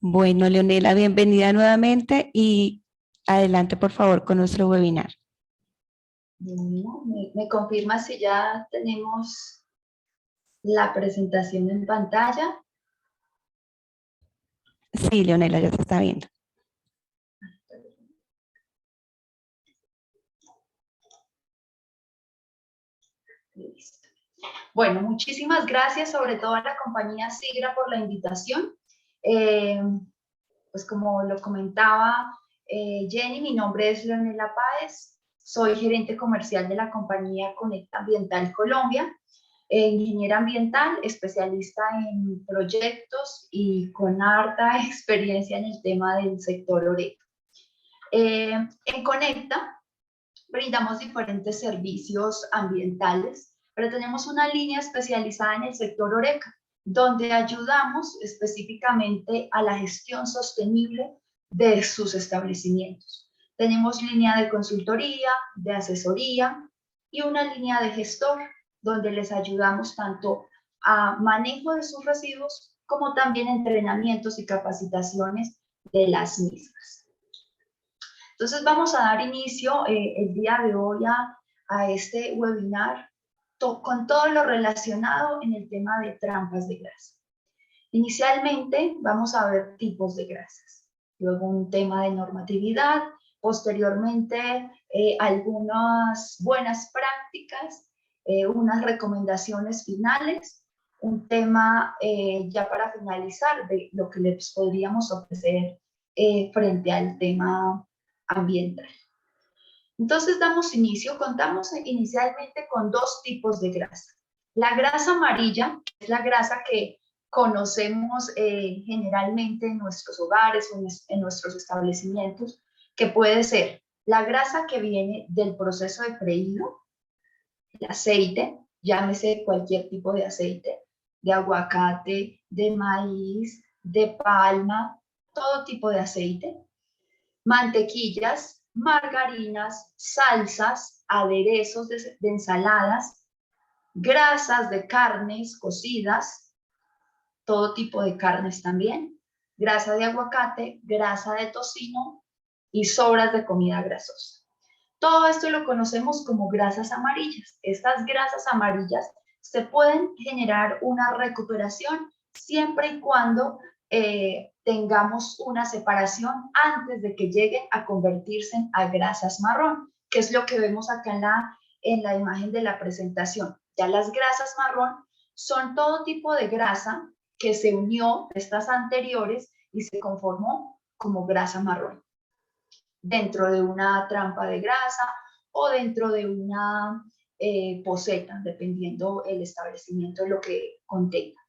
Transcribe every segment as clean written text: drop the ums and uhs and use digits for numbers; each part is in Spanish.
Bueno, Leonela, bienvenida nuevamente y adelante, por favor, con nuestro webinar. Bueno, ¿me confirma si ya tenemos la presentación en pantalla? Sí, Leonela, ya se está viendo. Listo. Bueno, muchísimas gracias sobre todo a la compañía Sigra por la invitación. Pues como lo comentaba Jenny, mi nombre es Leonela Páez, soy gerente comercial de la compañía Conecta Ambiental Colombia, ingeniera ambiental, especialista en proyectos y con harta experiencia en el tema del sector Oreca. En Conecta brindamos diferentes servicios ambientales, pero tenemos una línea especializada en el sector Oreca, donde ayudamos específicamente a la gestión sostenible de sus establecimientos. Tenemos línea de consultoría, de asesoría y una línea de gestor, donde les ayudamos tanto a manejo de sus residuos como también entrenamientos y capacitaciones de las mismas. Entonces vamos a dar inicio el día de hoy a este webinar con todo lo relacionado en el tema de trampas de grasa. Inicialmente vamos a ver tipos de grasas, luego un tema de normatividad, posteriormente algunas buenas prácticas, unas recomendaciones finales, un tema ya para finalizar de lo que les podríamos ofrecer frente al tema ambiental. Entonces contamos inicialmente con dos tipos de grasa. La grasa amarilla, que es la grasa que conocemos generalmente en nuestros hogares o en nuestros establecimientos, que puede ser la grasa que viene del proceso de freído, el aceite, llámese cualquier tipo de aceite, de aguacate, de maíz, de palma, todo tipo de aceite, mantequillas, margarinas, salsas, aderezos de ensaladas, grasas de carnes cocidas, todo tipo de carnes también, grasa de aguacate, grasa de tocino y sobras de comida grasosa. Todo esto lo conocemos como grasas amarillas. Estas grasas amarillas se pueden generar una recuperación siempre y cuando tengamos una separación antes de que lleguen a convertirse a grasas marrón, que es lo que vemos acá en la imagen de la presentación. Ya las grasas marrón son todo tipo de grasa que se unió a estas anteriores y se conformó como grasa marrón, dentro de una trampa de grasa o dentro de una poceta, dependiendo el establecimiento de lo que contenga.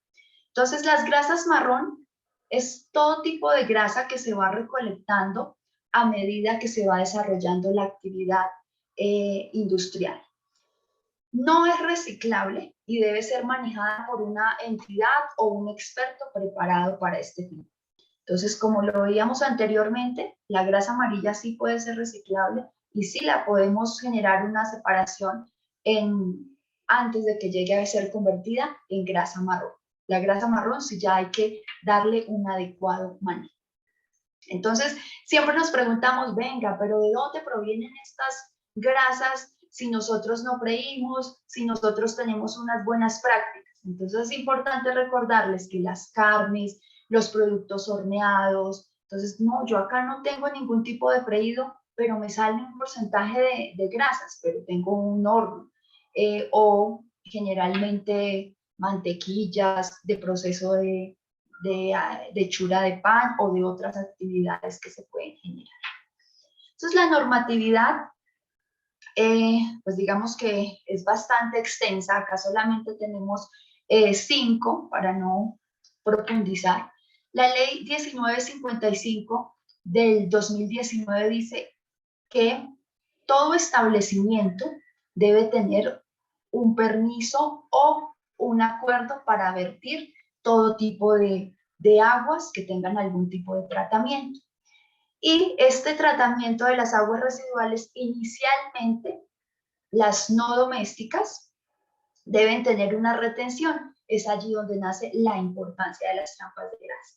Entonces, las grasas marrón es todo tipo de grasa que se va recolectando a medida que se va desarrollando la actividad industrial. No es reciclable y debe ser manejada por una entidad o un experto preparado para este fin. Entonces, como lo veíamos anteriormente, la grasa amarilla sí puede ser reciclable y sí la podemos generar una separación antes de que llegue a ser convertida en grasa marrón. La grasa marrón sí ya hay que darle un adecuado manejo. Entonces, siempre nos preguntamos, venga, pero ¿de dónde provienen estas grasas si nosotros no freímos, si nosotros tenemos unas buenas prácticas? Entonces, es importante recordarles que las carnes, los productos horneados, entonces, no, yo acá no tengo ningún tipo de freído, pero me sale un porcentaje de grasas, pero tengo un horno. O generalmente mantequillas de proceso de hechura de pan o de otras actividades que se pueden generar. Entonces, la normatividad, pues digamos que es bastante extensa. Acá solamente tenemos 5 para no profundizar. La ley 1955 del 2019 dice que todo establecimiento debe tener un permiso o un acuerdo para vertir todo tipo de aguas que tengan algún tipo de tratamiento. Y este tratamiento de las aguas residuales, inicialmente, las no domésticas, deben tener una retención. Es allí donde nace la importancia de las trampas de grasa.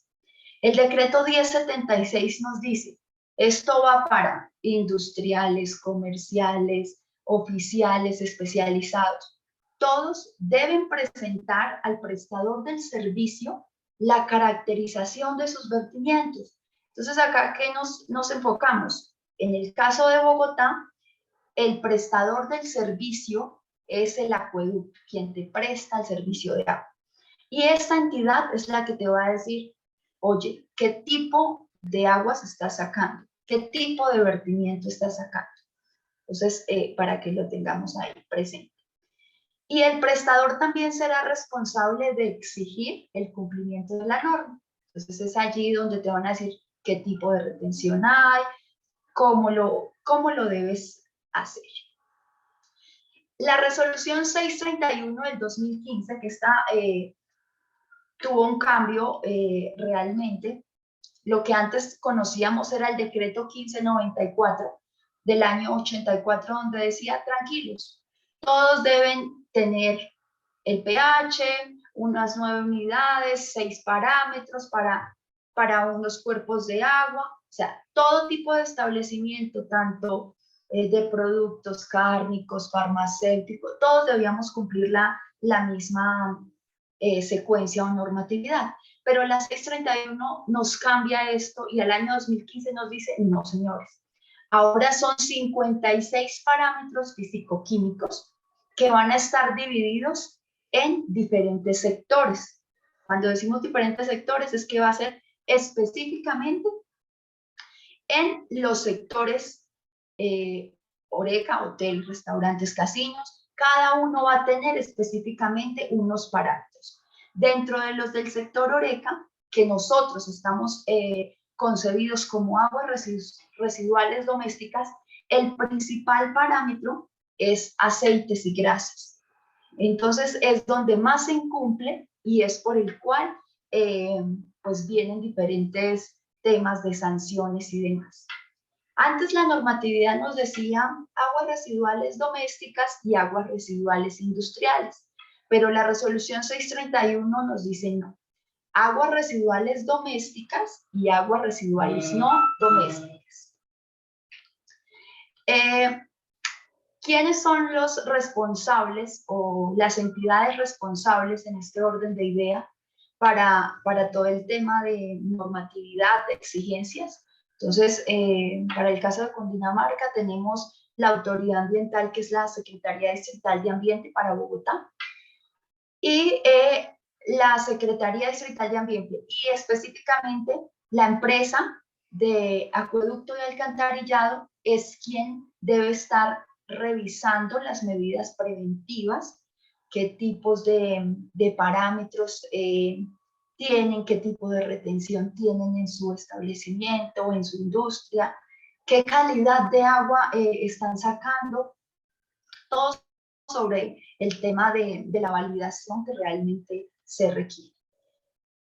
El decreto 1076 nos dice, esto va para industriales, comerciales, oficiales, especializados. Todos deben presentar al prestador del servicio la caracterización de sus vertimientos. Entonces, acá, ¿qué nos enfocamos? En el caso de Bogotá, el prestador del servicio es el acueducto, quien te presta el servicio de agua. Y esta entidad es la que te va a decir, oye, ¿qué tipo de agua se está sacando? ¿Qué tipo de vertimiento está sacando? Entonces, para que lo tengamos ahí presente. Y el prestador también será responsable de exigir el cumplimiento de la norma. Entonces, es allí donde te van a decir qué tipo de retención hay, cómo lo debes hacer. La resolución 631 del 2015, que tuvo un cambio realmente. Lo que antes conocíamos era el decreto 1594 del año 84, donde decía, tranquilos, todos deben tener el pH, unas 9 unidades, 6 parámetros para unos cuerpos de agua, o sea, todo tipo de establecimiento, tanto de productos cárnicos, farmacéuticos, todos debíamos cumplir la misma secuencia o normatividad. Pero la 631 nos cambia esto y al año 2015 nos dice, no señores, ahora son 56 parámetros físico-químicos que van a estar divididos en diferentes sectores. Cuando decimos diferentes sectores es que va a ser específicamente en los sectores Horeca, hotel, restaurantes, casinos. Cada uno va a tener específicamente unos parámetros. Dentro de los del sector Horeca, que nosotros estamos concebidos como aguas residuales domésticas, el principal parámetro es aceites y grasas. Entonces es donde más se incumple y es por el cual pues vienen diferentes temas de sanciones y demás. Antes la normatividad nos decía aguas residuales domésticas y aguas residuales industriales, pero la resolución 631 nos dice no, aguas residuales domésticas y aguas residuales no domésticas. ¿Quiénes son los responsables o las entidades responsables en este orden de idea para todo el tema de normatividad, de exigencias? Entonces, para el caso de Cundinamarca tenemos la autoridad ambiental, que es la Secretaría Distrital de Ambiente para Bogotá, y la Secretaría Distrital de Ambiente, y específicamente la empresa de acueducto y alcantarillado es quien debe estar revisando las medidas preventivas, qué tipos de parámetros tienen, qué tipo de retención tienen en su establecimiento o en su industria, qué calidad de agua están sacando, todo sobre el tema de la validación que realmente se requiere.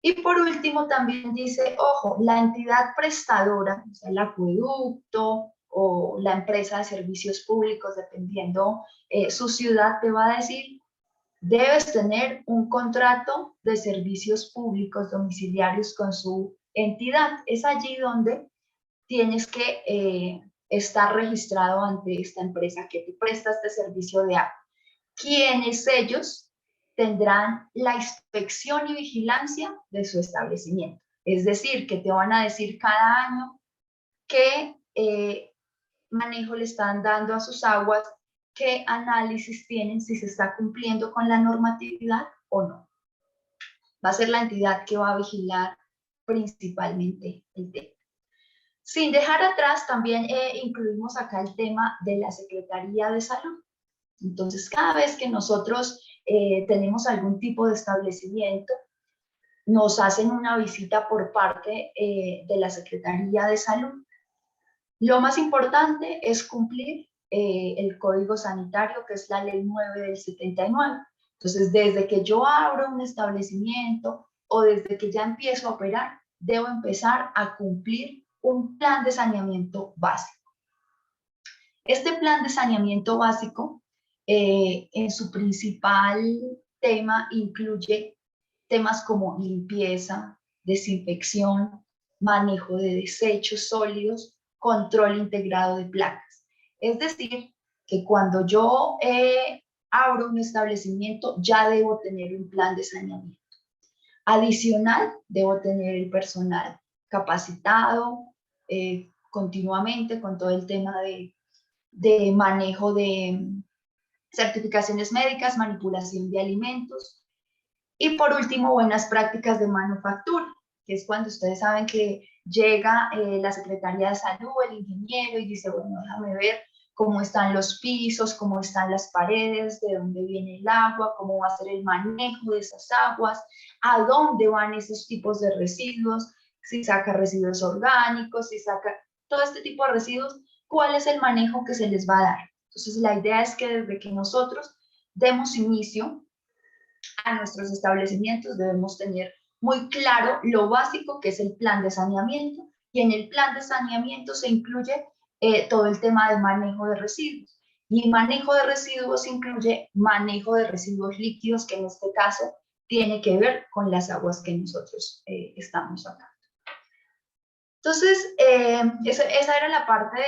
Y por último también dice, ojo, la entidad prestadora, o sea, el acueducto o la empresa de servicios públicos, dependiendo su ciudad, te va a decir, debes tener un contrato de servicios públicos domiciliarios con su entidad. Es allí donde tienes que estar registrado ante esta empresa que te presta este servicio de agua. Quienes ellos tendrán la inspección y vigilancia de su establecimiento. Es decir, que te van a decir cada año qué manejo le están dando a sus aguas, qué análisis tienen, si se está cumpliendo con la normatividad o no. Va a ser la entidad que va a vigilar principalmente el tema. Sin dejar atrás, también incluimos acá el tema de la Secretaría de Salud. Entonces, cada vez que nosotros tenemos algún tipo de establecimiento, nos hacen una visita por parte de la Secretaría de Salud. Lo más importante es cumplir el Código Sanitario, que es la Ley 9 del 79. Entonces, desde que yo abro un establecimiento o desde que ya empiezo a operar, debo empezar a cumplir un plan de saneamiento básico. Este plan de saneamiento básico, en su principal tema, incluye temas como limpieza, desinfección, manejo de desechos sólidos, control integrado de plagas. Es decir, que cuando yo abro un establecimiento ya debo tener un plan de saneamiento. Adicional, debo tener el personal capacitado continuamente con todo el tema de manejo de certificaciones médicas, manipulación de alimentos. Y por último, buenas prácticas de manufactura, que es cuando ustedes saben que llega la Secretaría de Salud, el ingeniero, y dice, bueno, déjame ver cómo están los pisos, cómo están las paredes, de dónde viene el agua, cómo va a ser el manejo de esas aguas, a dónde van esos tipos de residuos, si saca residuos orgánicos, si saca todo este tipo de residuos, cuál es el manejo que se les va a dar. Entonces, la idea es que desde que nosotros demos inicio a nuestros establecimientos debemos tener muy claro lo básico que es el plan de saneamiento, y en el plan de saneamiento se incluye todo el tema de manejo de residuos. Y manejo de residuos incluye manejo de residuos líquidos, que en este caso tiene que ver con las aguas que nosotros estamos sacando. Entonces, esa era la parte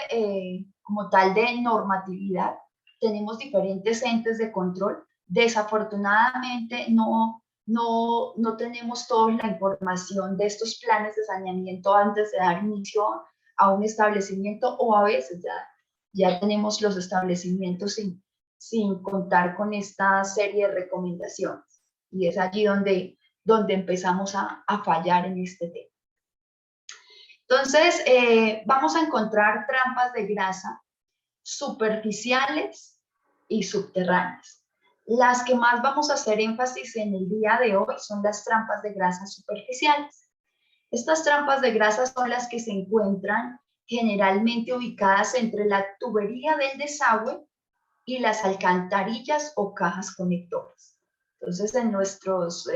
como tal de normatividad. Tenemos diferentes entes de control. Desafortunadamente no tenemos toda la información de estos planes de saneamiento antes de dar inicio a un establecimiento, o a veces ya tenemos los establecimientos sin contar con esta serie de recomendaciones. Y es allí donde empezamos a fallar en este tema. Entonces, vamos a encontrar trampas de grasa superficiales y subterráneas. Las que más vamos a hacer énfasis en el día de hoy son las trampas de grasa superficiales. Estas trampas de grasa son las que se encuentran generalmente ubicadas entre la tubería del desagüe y las alcantarillas o cajas conectoras. Entonces, en nuestros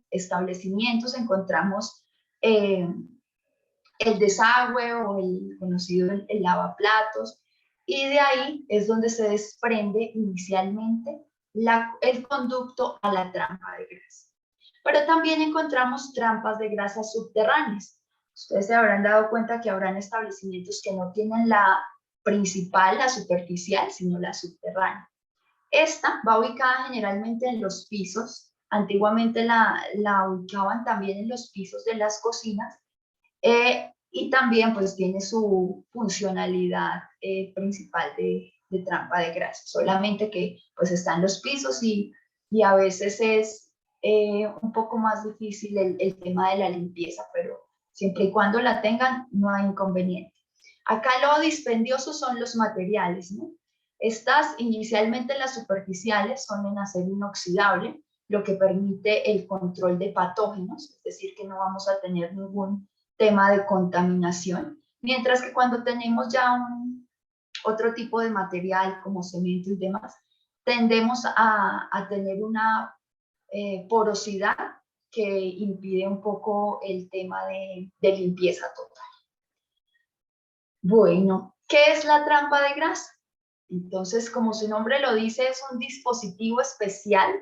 establecimientos encontramos el desagüe o el conocido el lavaplatos, y de ahí es donde se desprende inicialmente el conducto a la trampa de grasa. Pero también encontramos trampas de grasa subterráneas. Ustedes se habrán dado cuenta que habrán establecimientos que no tienen la principal, la superficial, sino la subterránea. Esta va ubicada generalmente en los pisos. Antiguamente la ubicaban también en los pisos de las cocinas, y también pues tiene su funcionalidad principal de trampa de grasa, solamente que pues está en los pisos y a veces es un poco más difícil el tema de la limpieza, pero siempre y cuando la tengan no hay inconveniente. Acá lo dispendioso son los materiales, ¿no? Estas inicialmente las superficiales son en acero inoxidable, lo que permite el control de patógenos, es decir, que no vamos a tener ningún tema de contaminación, mientras que cuando tenemos ya otro tipo de material como cemento y demás, tendemos a tener una porosidad que impide un poco el tema de limpieza total. Bueno, ¿qué es la trampa de grasa? Entonces, como su nombre lo dice, es un dispositivo especial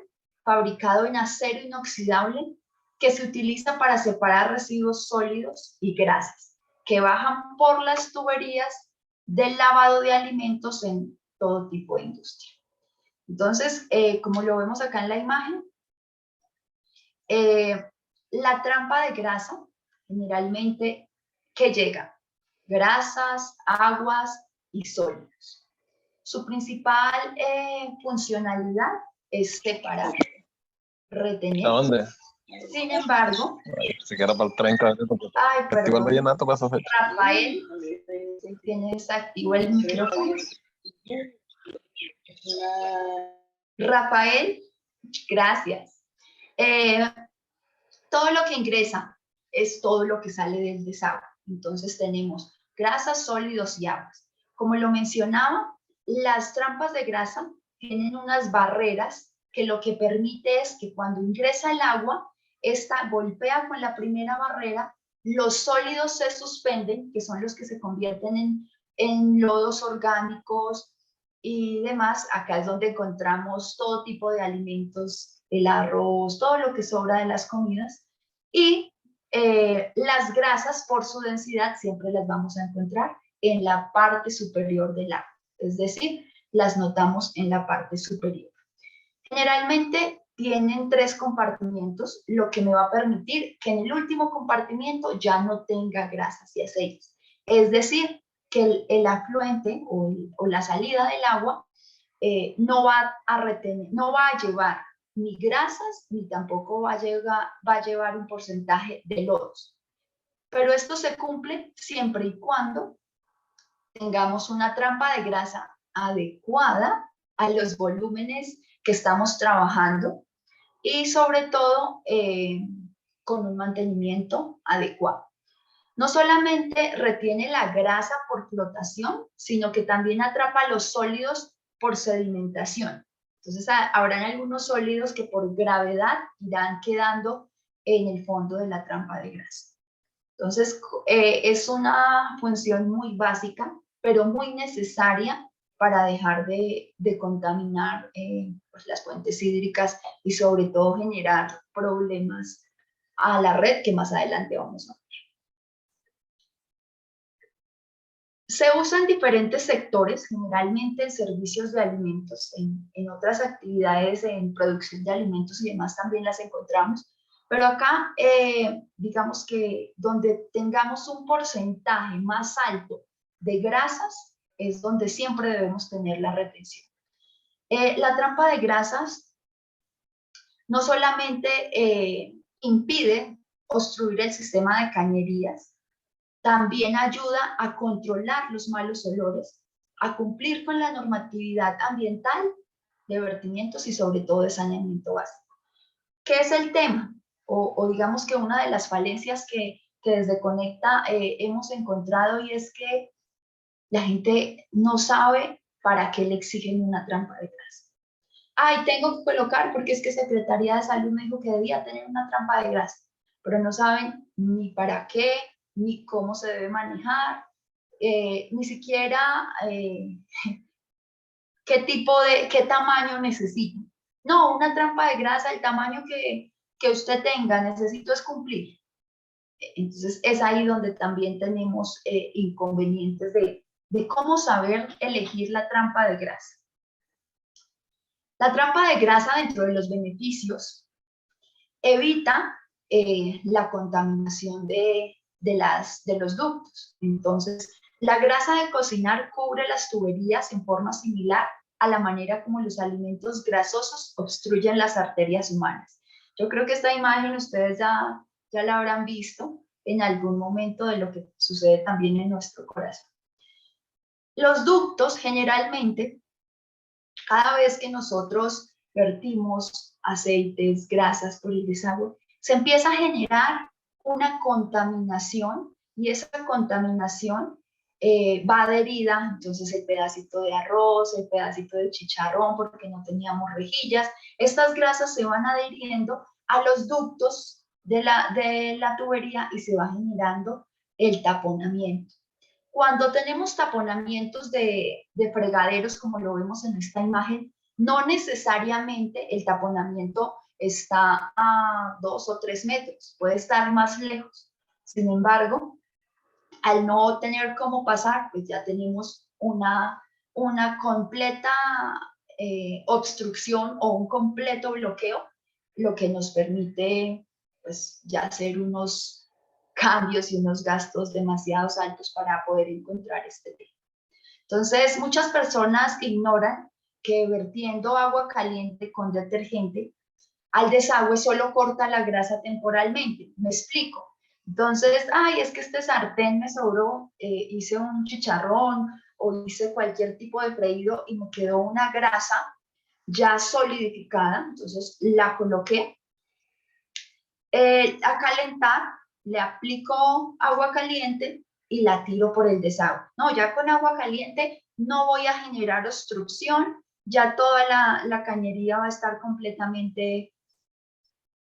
fabricado en acero inoxidable que se utiliza para separar residuos sólidos y grasas que bajan por las tuberías del lavado de alimentos en todo tipo de industria. Entonces, como lo vemos acá en la imagen, la trampa de grasa generalmente, ¿qué llega? Grasas, aguas y sólidos. Su principal funcionalidad es separar, retener. ¿A dónde? Sin embargo, Si era para el 30 de enero. ay, Festival perdón, Vallenato para esa fecha. Rafael, tienes activo el micrófono. Rafael, gracias. Todo lo que ingresa es todo lo que sale del desagüe. Entonces tenemos grasas, sólidos y aguas. Como lo mencionaba, las trampas de grasa tienen unas barreras que lo que permite es que cuando ingresa el agua, esta golpea con la primera barrera, los sólidos se suspenden, que son los que se convierten en lodos orgánicos y demás. Acá es donde encontramos todo tipo de alimentos, el arroz, todo lo que sobra de las comidas, y las grasas por su densidad siempre las vamos a encontrar en la parte superior del agua, es decir, las notamos en la parte superior. Generalmente tienen 3 compartimientos, lo que me va a permitir que en el último compartimiento ya no tenga grasas y aceites. Es decir, que el afluente o la salida del agua no va a retener, no va a llevar ni grasas, ni tampoco va a llevar un porcentaje de lodos. Pero esto se cumple siempre y cuando tengamos una trampa de grasa adecuada a los volúmenes que estamos trabajando y sobre todo con un mantenimiento adecuado. No solamente retiene la grasa por flotación, sino que también atrapa los sólidos por sedimentación. Entonces habrán algunos sólidos que por gravedad irán quedando en el fondo de la trampa de grasa. Entonces es una función muy básica, pero muy necesaria para dejar de contaminar pues las fuentes hídricas y sobre todo generar problemas a la red que más adelante vamos a ver. Se usa en diferentes sectores, generalmente en servicios de alimentos, en otras actividades en producción de alimentos y demás también las encontramos, pero acá digamos que donde tengamos un porcentaje más alto de grasas es donde siempre debemos tener la retención. La trampa de grasas no solamente impide obstruir el sistema de cañerías, también ayuda a controlar los malos olores, a cumplir con la normatividad ambiental de vertimientos y sobre todo de saneamiento básico. ¿Qué es el tema? O digamos que una de las falencias que desde Conecta hemos encontrado, y es que la gente no sabe para qué le exigen una trampa de grasa. Ay, tengo que colocar porque es que Secretaría de Salud me dijo que debía tener una trampa de grasa, pero no saben ni para qué, ni cómo se debe manejar, ni siquiera qué tamaño necesitan. No, una trampa de grasa, el tamaño que usted tenga, necesito es cumplir. Entonces es ahí donde también tenemos inconvenientes de cómo saber elegir la trampa de grasa. La trampa de grasa, dentro de los beneficios, evita la contaminación de los ductos. Entonces, la grasa de cocinar cubre las tuberías en forma similar a la manera como los alimentos grasosos obstruyen las arterias humanas. Yo creo que esta imagen ustedes ya la habrán visto en algún momento de lo que sucede también en nuestro corazón. Los ductos generalmente, cada vez que nosotros vertimos aceites, grasas por el desagüe, se empieza a generar una contaminación y esa contaminación va adherida, entonces el pedacito de arroz, el pedacito de chicharrón, porque no teníamos rejillas, estas grasas se van adhiriendo a los ductos de la tubería y se va generando el taponamiento. Cuando tenemos taponamientos de fregaderos, como lo vemos en esta imagen, no necesariamente el taponamiento está a 2 o 3 metros, puede estar más lejos. Sin embargo, al no tener cómo pasar, pues ya tenemos una completa obstrucción o un completo bloqueo, lo que nos permite pues ya hacer unos cambios y unos gastos demasiado altos para poder encontrar este tema. Entonces, muchas personas ignoran que vertiendo agua caliente con detergente al desagüe solo corta la grasa temporalmente. Me explico. Entonces, ay, es que este sartén me sobró, hice un chicharrón o hice cualquier tipo de freído y me quedó una grasa ya solidificada, entonces la coloqué a calentar, le aplico agua caliente y la tiro por el desagüe. No, ya con agua caliente no voy a generar obstrucción, ya toda la cañería va a estar completamente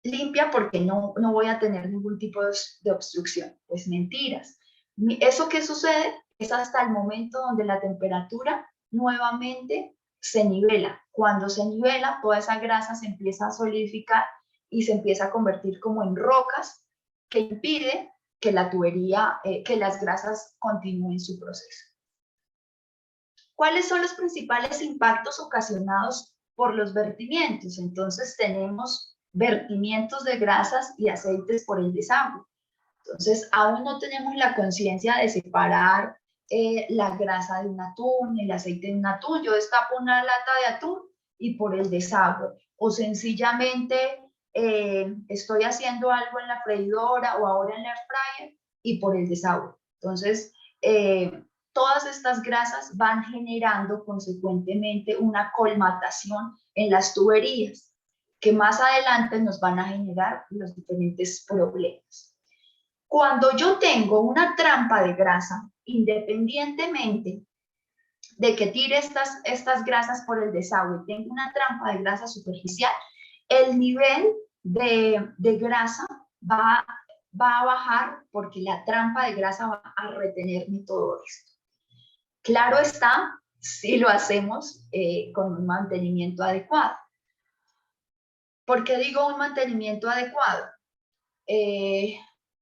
limpia porque no voy a tener ningún tipo de obstrucción. Pues mentiras. ¿Eso qué sucede? Es hasta el momento donde la temperatura nuevamente se nivela. Cuando se nivela, toda esa grasa se empieza a solidificar y se empieza a convertir como en rocas que impide que la tubería, que las grasas continúen su proceso. ¿Cuáles son los principales impactos ocasionados por los vertimientos? Entonces tenemos vertimientos de grasas y aceites por el desagüe. Entonces aún no tenemos la conciencia de separar la grasa de un atún, el aceite de un atún. Yo destapo una lata de atún y por el desagüe. O sencillamente estoy haciendo algo en la freidora o ahora en la air fryer y por el desagüe. Entonces, todas estas grasas van generando consecuentemente una colmatación en las tuberías que más adelante nos van a generar los diferentes problemas. Cuando yo tengo una trampa de grasa, independientemente de que tire estas grasas por el desagüe, tengo una trampa de grasa superficial, el nivel de grasa va a bajar porque la trampa de grasa va a retenerme todo esto. Claro está, si lo hacemos con un mantenimiento adecuado. ¿Por qué digo un mantenimiento adecuado?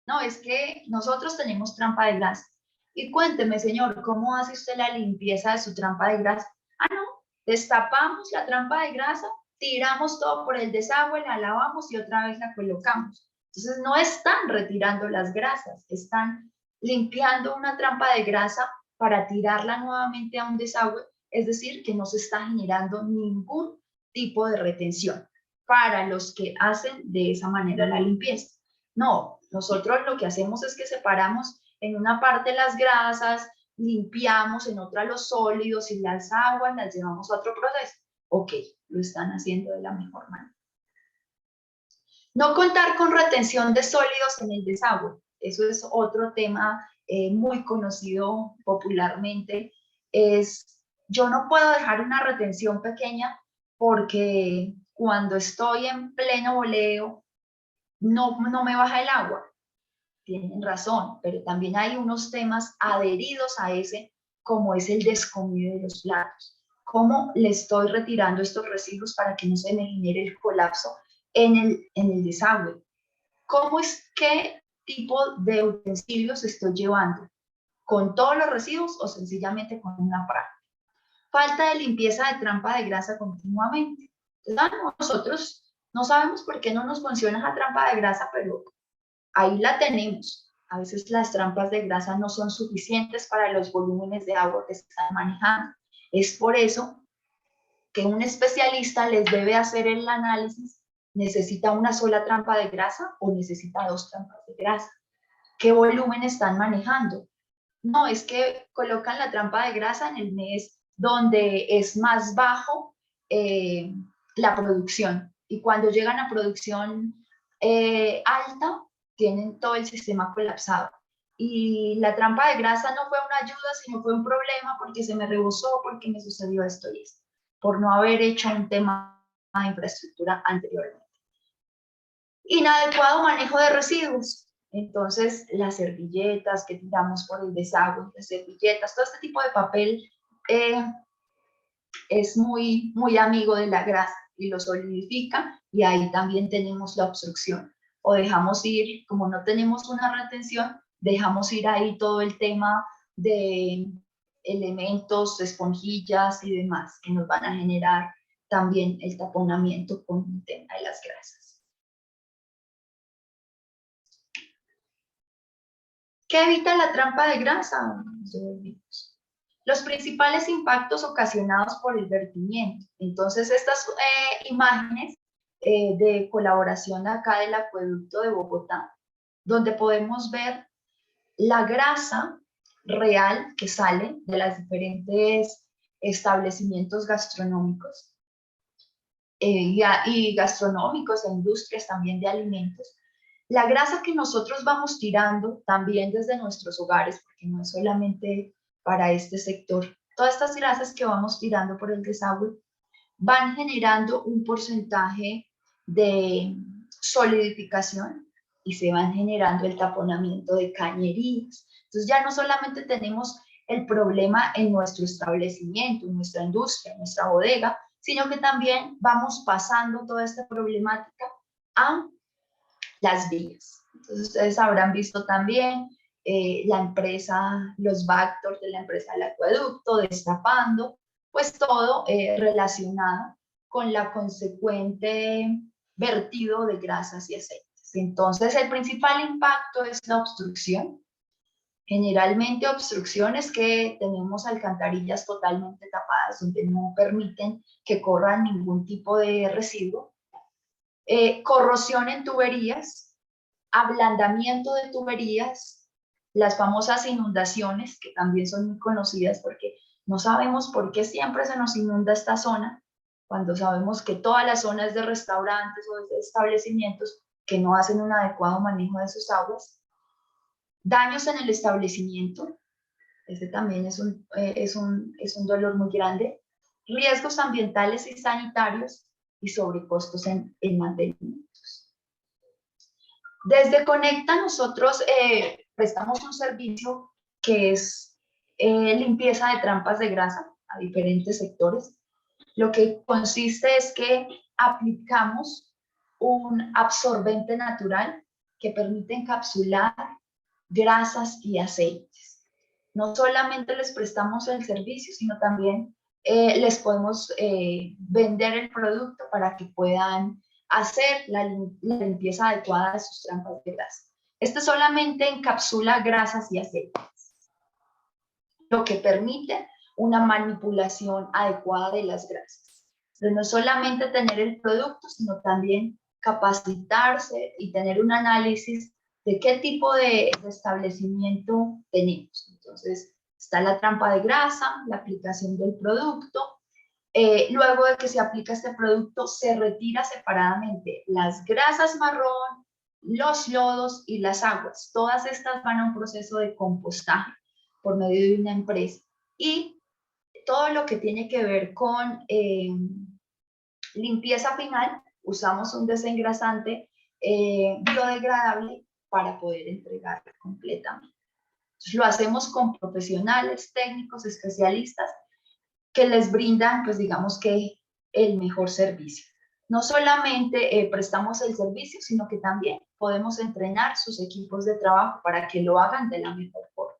No, es que nosotros tenemos trampa de grasa. Y cuénteme, señor, ¿cómo hace usted la limpieza de su trampa de grasa? Ah, no, destapamos la trampa de grasa, tiramos todo por el desagüe, la lavamos y otra vez la colocamos. Entonces no están retirando las grasas, están limpiando una trampa de grasa para tirarla nuevamente a un desagüe, es decir, que no se está generando ningún tipo de retención para los que hacen de esa manera la limpieza. No, nosotros lo que hacemos es que separamos en una parte las grasas, limpiamos, en otra los sólidos y las aguas las llevamos a otro proceso. Ok, lo están haciendo de la mejor manera. No contar con retención de sólidos en el desagüe. Eso es otro tema muy conocido popularmente. Yo no puedo dejar una retención pequeña porque cuando estoy en pleno boleo no me baja el agua. Tienen razón, pero también hay unos temas adheridos a ese, como es el descomido de los platos. ¿Cómo le estoy retirando estos residuos para que no se me genere el colapso en el desagüe? ¿Qué tipo de utensilios estoy llevando? ¿Con todos los residuos o sencillamente con una parte? Falta de limpieza de trampa de grasa continuamente. Entonces, nosotros no sabemos por qué no nos funciona esa trampa de grasa, pero ahí la tenemos. A veces las trampas de grasa no son suficientes para los volúmenes de agua que se están manejando. Es por eso que un especialista les debe hacer el análisis. ¿Necesita una sola trampa de grasa o necesita 2 trampas de grasa? ¿Qué volumen están manejando? No, es que colocan la trampa de grasa en el mes donde es más bajo la producción. Y cuando llegan a producción alta, tienen todo el sistema colapsado. Y la trampa de grasa no fue una ayuda, sino fue un problema porque se me rebosó, porque me sucedió esto y esto, por no haber hecho un tema de infraestructura anteriormente. Inadecuado manejo de residuos. Entonces, las servilletas que tiramos por el desagüe, las servilletas, todo este tipo de papel es muy amigo de la grasa y lo solidifica, y ahí también tenemos la obstrucción. O dejamos ir, como no tenemos una retención, dejamos ir ahí todo el tema de elementos, esponjillas y demás que nos van a generar también el taponamiento con el tema de las grasas. ¿Qué evita la trampa de grasa? Los principales impactos ocasionados por el vertimiento. Entonces, estas imágenes de colaboración acá del acueducto de Bogotá, donde podemos ver la grasa real que sale de los diferentes establecimientos gastronómicos y gastronómicos e industrias también de alimentos. La grasa que nosotros vamos tirando también desde nuestros hogares, porque no es solamente para este sector, todas estas grasas que vamos tirando por el desagüe van generando un porcentaje de solidificación y se van generando el taponamiento de cañerías. Entonces ya no solamente tenemos el problema en nuestro establecimiento, en nuestra industria, en nuestra bodega, sino que también vamos pasando toda esta problemática a las vías. Entonces ustedes habrán visto también la empresa, los Bactor de la empresa del acueducto, destapando, pues todo relacionado con la consecuente vertido de grasas y aceites. Entonces el principal impacto es la obstrucción. Generalmente obstrucciones que tenemos alcantarillas totalmente tapadas, donde no permiten que corran ningún tipo de residuo. Corrosión en tuberías, ablandamiento de tuberías, las famosas inundaciones, que también son muy conocidas porque no sabemos por qué siempre se nos inunda esta zona, cuando sabemos que toda la zona es de restaurantes o de establecimientos que no hacen un adecuado manejo de sus aguas. Daños en el establecimiento, ese también es un dolor muy grande. Riesgos ambientales y sanitarios y sobrecostos en mantenimientos. Desde Conecta nosotros prestamos un servicio que es limpieza de trampas de grasa a diferentes sectores. Lo que consiste es que aplicamos un absorbente natural que permite encapsular grasas y aceites. No solamente les prestamos el servicio, sino también les podemos vender el producto para que puedan hacer la limpieza adecuada de sus trampas de grasa. Este solamente encapsula grasas y aceites, lo que permite una manipulación adecuada de las grasas. Pero no solamente tener el producto, sino también capacitarse y tener un análisis de qué tipo de establecimiento tenemos. Entonces, está la trampa de grasa, la aplicación del producto. Luego de que se aplica este producto, se retira separadamente las grasas marrón, los lodos y las aguas. Todas estas van a un proceso de compostaje por medio de una empresa. Y todo lo que tiene que ver con limpieza final, usamos un desengrasante biodegradable para poder entregarla completamente. Entonces, lo hacemos con profesionales, técnicos, especialistas que les brindan, pues digamos que el mejor servicio. No solamente prestamos el servicio, sino que también podemos entrenar sus equipos de trabajo para que lo hagan de la mejor forma.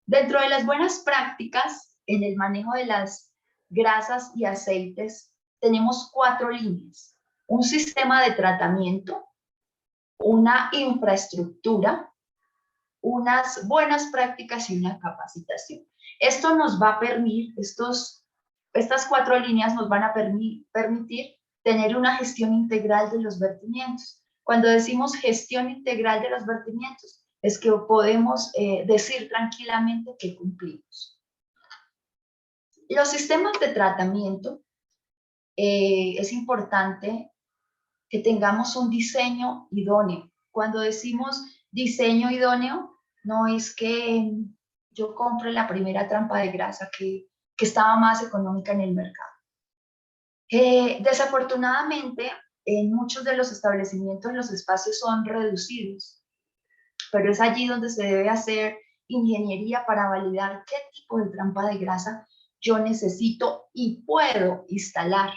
Dentro de las buenas prácticas en el manejo de las grasas y aceites, tenemos 4 líneas: un sistema de tratamiento, una infraestructura, unas buenas prácticas y una capacitación. Esto nos va a permitir, estas 4 líneas nos van a permitir tener una gestión integral de los vertimientos. Cuando decimos gestión integral de los vertimientos, es que podemos decir tranquilamente que cumplimos. Los sistemas de tratamiento, es importante que tengamos un diseño idóneo. Cuando decimos diseño idóneo, no es que yo compre la primera trampa de grasa que estaba más económica en el mercado. Desafortunadamente, en muchos de los establecimientos los espacios son reducidos, pero es allí donde se debe hacer ingeniería para validar qué tipo de trampa de grasa yo necesito y puedo instalar.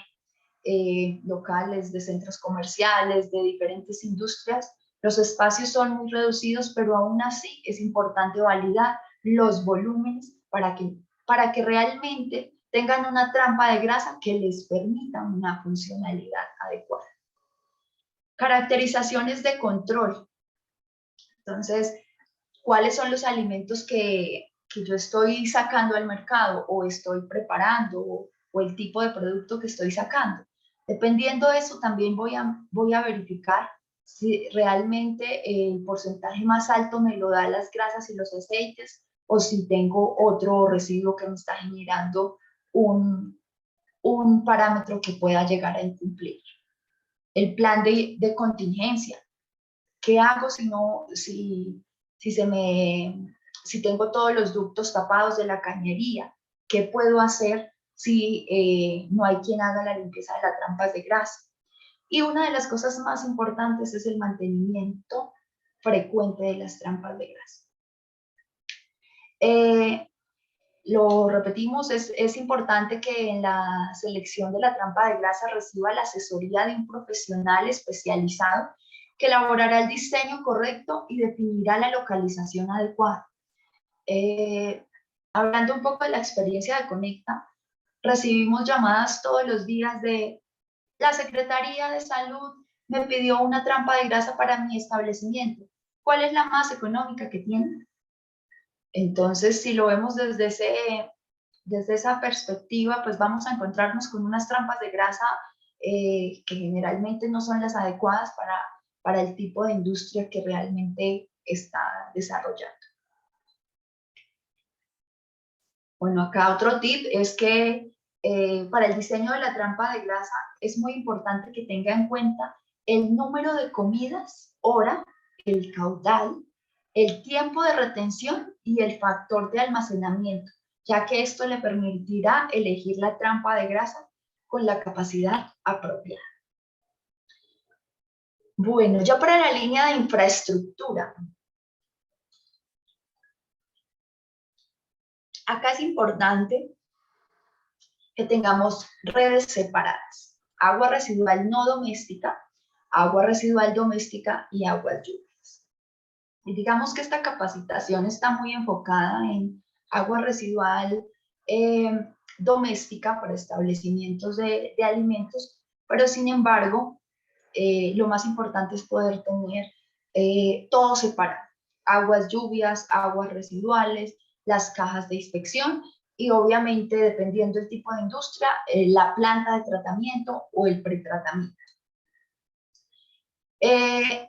Locales, de centros comerciales, de diferentes industrias, los espacios son muy reducidos, pero aún así es importante validar los volúmenes para que realmente tengan una trampa de grasa que les permita una funcionalidad adecuada. Caracterizaciones de control. Entonces, ¿cuáles son los alimentos que yo estoy sacando al mercado o estoy preparando o el tipo de producto que estoy sacando? Dependiendo de eso, también voy a verificar si realmente el porcentaje más alto me lo da las grasas y los aceites o si tengo otro residuo que me está generando un parámetro que pueda llegar a incumplir. El plan de contingencia. ¿Qué hago si tengo todos los ductos tapados de la cañería? ¿Qué puedo hacer si no hay quien haga la limpieza de las trampas de grasa? Y una de las cosas más importantes es el mantenimiento frecuente de las trampas de grasa. Lo repetimos, es importante que en la selección de la trampa de grasa reciba la asesoría de un profesional especializado que elaborará el diseño correcto y definirá la localización adecuada. Hablando un poco de la experiencia de Conecta, recibimos llamadas todos los días de la Secretaría de Salud me pidió una trampa de grasa para mi establecimiento. ¿Cuál es la más económica que tiene? Entonces, si lo vemos desde esa perspectiva, pues vamos a encontrarnos con unas trampas de grasa que generalmente no son las adecuadas para el tipo de industria que realmente está desarrollando. Bueno, acá otro tip es que para el diseño de la trampa de grasa es muy importante que tenga en cuenta el número de comidas, hora, el caudal, el tiempo de retención y el factor de almacenamiento, ya que esto le permitirá elegir la trampa de grasa con la capacidad apropiada. Bueno, ya para la línea de infraestructura. Acá es importante que tengamos redes separadas. Agua residual no doméstica, agua residual doméstica y aguas lluvias. Y digamos que esta capacitación está muy enfocada en agua residual doméstica para establecimientos de alimentos, pero sin embargo, lo más importante es poder tener todo separado. Aguas lluvias, aguas residuales, las cajas de inspección y obviamente, dependiendo del tipo de industria, la planta de tratamiento o el pretratamiento.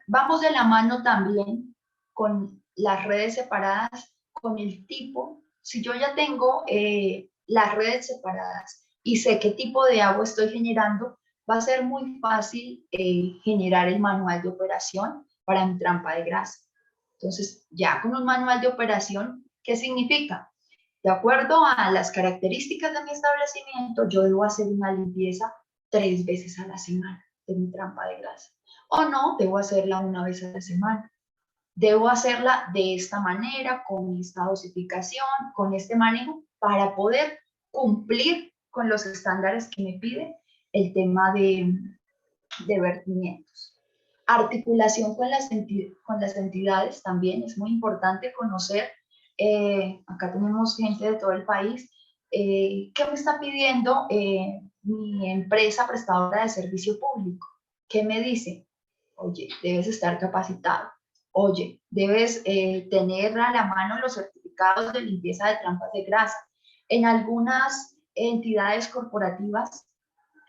Vamos de la mano también con las redes separadas, con el tipo. Si yo ya tengo las redes separadas y sé qué tipo de agua estoy generando, va a ser muy fácil generar el manual de operación para mi trampa de grasa. Entonces, ya con un manual de operación, ¿qué significa? De acuerdo a las características de mi establecimiento, yo debo hacer una limpieza 3 veces a la semana de mi trampa de grasa. O no, debo hacerla una vez a la semana. Debo hacerla de esta manera, con esta dosificación, con este manejo, para poder cumplir con los estándares que me pide el tema de vertimientos. Articulación con las entidades también es muy importante conocer. Acá tenemos gente de todo el país. ¿Qué me está pidiendo mi empresa prestadora de servicio público? ¿Qué me dice? Oye, debes estar capacitado. Oye, debes tener a la mano los certificados de limpieza de trampas de grasa. En algunas entidades corporativas,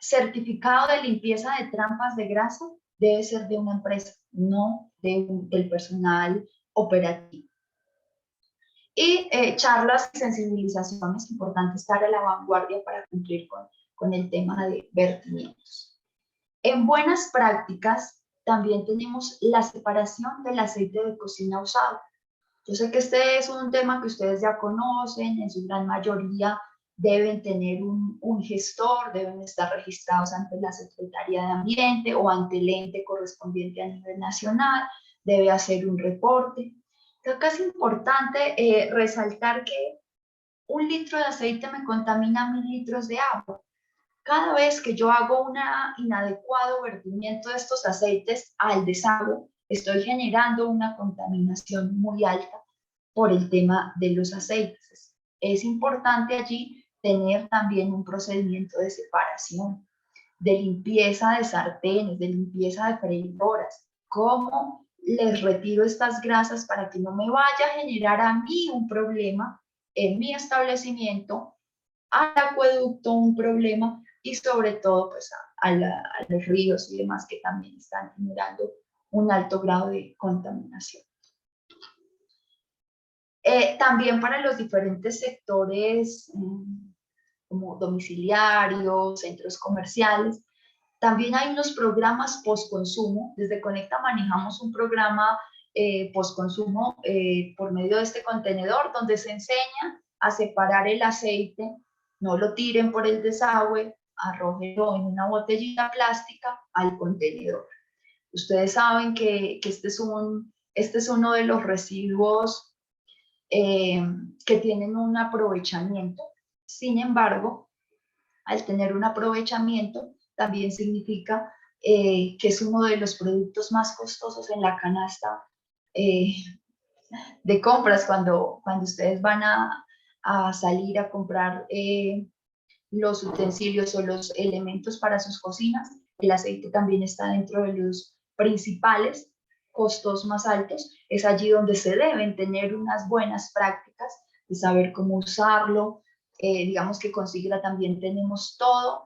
certificado de limpieza de trampas de grasa debe ser de una empresa, no del personal operativo. Y charlas y sensibilizaciones, es importante estar a la vanguardia para cumplir con el tema de vertimientos. En buenas prácticas también tenemos la separación del aceite de cocina usado. Yo sé que este es un tema que ustedes ya conocen, en su gran mayoría deben tener un gestor, deben estar registrados ante la Secretaría de Ambiente o ante el ente correspondiente a nivel nacional, debe hacer un reporte. Creo que es importante resaltar que 1 litro de aceite me contamina 1000 litros de agua. Cada vez que yo hago un inadecuado vertimiento de estos aceites al desagüe, estoy generando una contaminación muy alta por el tema de los aceites. Es importante allí tener también un procedimiento de separación, de limpieza de sartenes, de limpieza de freidoras. ¿Cómo les retiro estas grasas para que no me vaya a generar a mí un problema en mi establecimiento, al acueducto un problema y sobre todo pues a los ríos y demás que también están generando un alto grado de contaminación? También para los diferentes sectores como domiciliarios, centros comerciales, también hay unos programas post-consumo. Desde Conecta manejamos un programa post-consumo por medio de este contenedor donde se enseña a separar el aceite, no lo tiren por el desagüe, arrójenlo en una botellita plástica al contenedor. Ustedes saben que este es uno de los residuos que tienen un aprovechamiento. Sin embargo, al tener un aprovechamiento, también significa que es uno de los productos más costosos en la canasta de compras cuando ustedes van a salir a comprar los utensilios o los elementos para sus cocinas. El aceite también está dentro de los principales costos más altos. Es allí donde se deben tener unas buenas prácticas de saber cómo usarlo. Digamos que con Sigra también tenemos todo,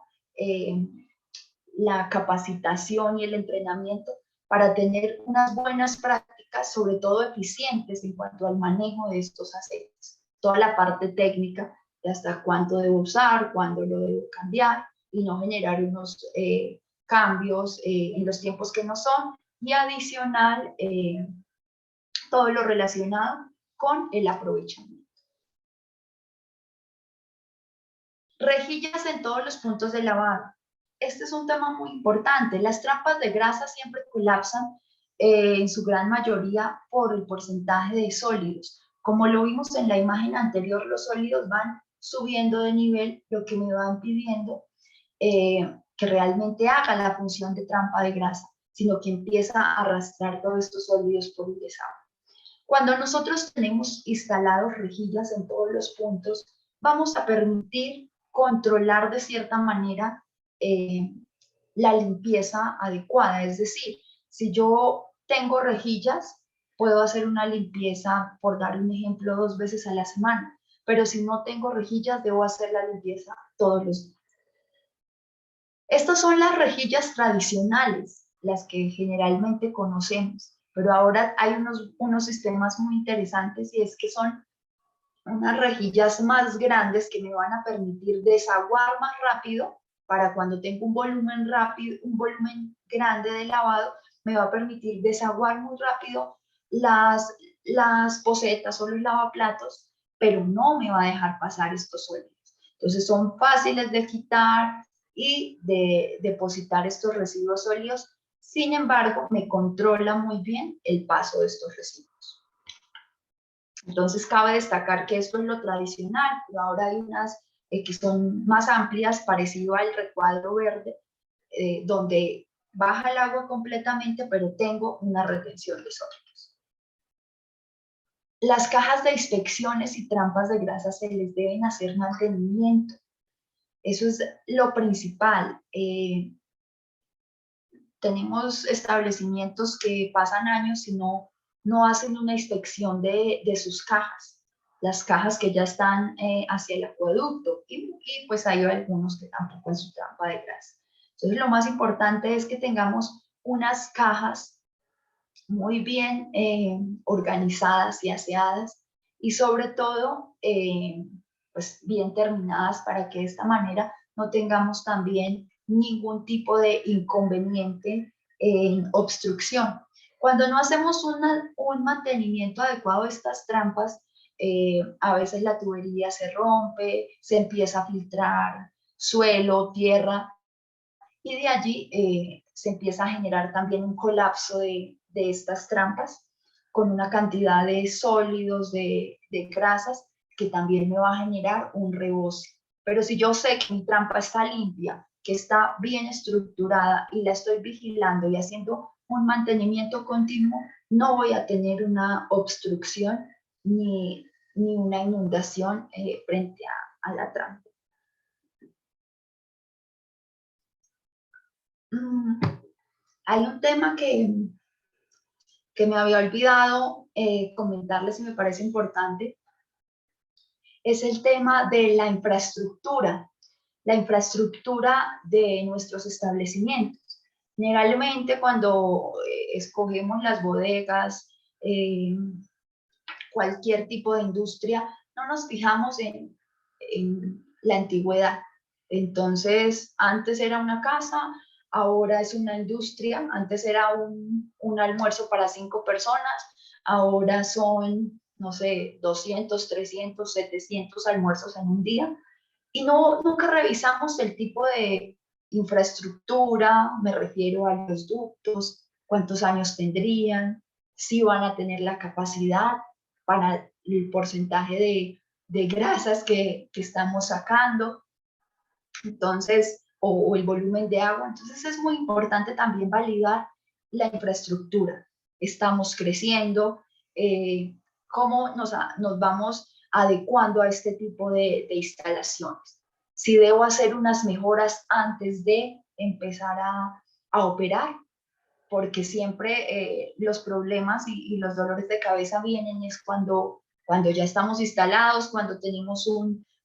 la capacitación y el entrenamiento para tener unas buenas prácticas, sobre todo eficientes en cuanto al manejo de estos aceites. Toda la parte técnica de hasta cuánto debo usar, cuándo lo debo cambiar y no generar unos cambios en los tiempos que no son. Y adicional, todo lo relacionado con el aprovechamiento. Rejillas en todos los puntos de lavado. Este es un tema muy importante. Las trampas de grasa siempre colapsan en su gran mayoría por el porcentaje de sólidos. Como lo vimos en la imagen anterior, los sólidos van subiendo de nivel, lo que me va impidiendo que realmente haga la función de trampa de grasa, sino que empieza a arrastrar todos estos sólidos por el desagüe. Cuando nosotros tenemos instalados rejillas en todos los puntos, vamos a permitir controlar de cierta manera la limpieza adecuada. Es decir, si yo tengo rejillas, puedo hacer una limpieza, por dar un ejemplo, 2 veces a la semana, pero si no tengo rejillas, debo hacer la limpieza todos los días. Estas son las rejillas tradicionales, las que generalmente conocemos, pero ahora hay unos sistemas muy interesantes, y es que son unas rejillas más grandes que me van a permitir desaguar más rápido. Para cuando tengo un volumen rápido, un volumen grande de lavado, me va a permitir desaguar muy rápido las pocetas o los lavaplatos, pero no me va a dejar pasar estos sólidos. Entonces son fáciles de quitar y de depositar estos residuos sólidos. Sin embargo, me controla muy bien el paso de estos residuos. Entonces cabe destacar que esto es lo tradicional, pero ahora hay unas que son más amplias, parecido al recuadro verde, donde baja el agua completamente, pero tengo una retención de sólidos. Las cajas de inspecciones y trampas de grasa se les deben hacer mantenimiento. Eso es lo principal. Tenemos establecimientos que pasan años y no hacen una inspección de sus cajas, las cajas que ya están hacia el acueducto, y pues hay algunos que tampoco en su trampa de grasa. Entonces lo más importante es que tengamos unas cajas muy bien organizadas y aseadas, y sobre todo pues bien terminadas, para que de esta manera no tengamos también ningún tipo de inconveniente en obstrucción. Cuando no hacemos un mantenimiento adecuado de estas trampas, a veces la tubería se rompe, se empieza a filtrar suelo, tierra, y de allí se empieza a generar también un colapso de estas trampas, con una cantidad de sólidos, de grasas, que también me va a generar un reboce. Pero si yo sé que mi trampa está limpia, que está bien estructurada y la estoy vigilando y haciendo un mantenimiento continuo, no voy a tener una obstrucción ni una inundación frente a la trampa. Hay un tema que me había olvidado comentarles, y me parece importante, es el tema de la infraestructura de nuestros establecimientos. Generalmente cuando escogemos las bodegas, cualquier tipo de industria, no nos fijamos en la antigüedad. Entonces, antes era una casa, ahora es una industria. Antes era un almuerzo para 5 personas, ahora son, no sé, 200, 300, 700 almuerzos en un día. Y nunca revisamos el tipo de infraestructura, me refiero a los ductos, cuántos años tendrían, si van a tener la capacidad para el porcentaje de grasas que estamos sacando. Entonces, o el volumen de agua. Entonces es muy importante también validar la infraestructura. Estamos creciendo, cómo nos vamos adecuando a este tipo de instalaciones. Si debo hacer unas mejoras antes de empezar a operar, porque siempre los problemas y los dolores de cabeza vienen es cuando ya estamos instalados, cuando tenemos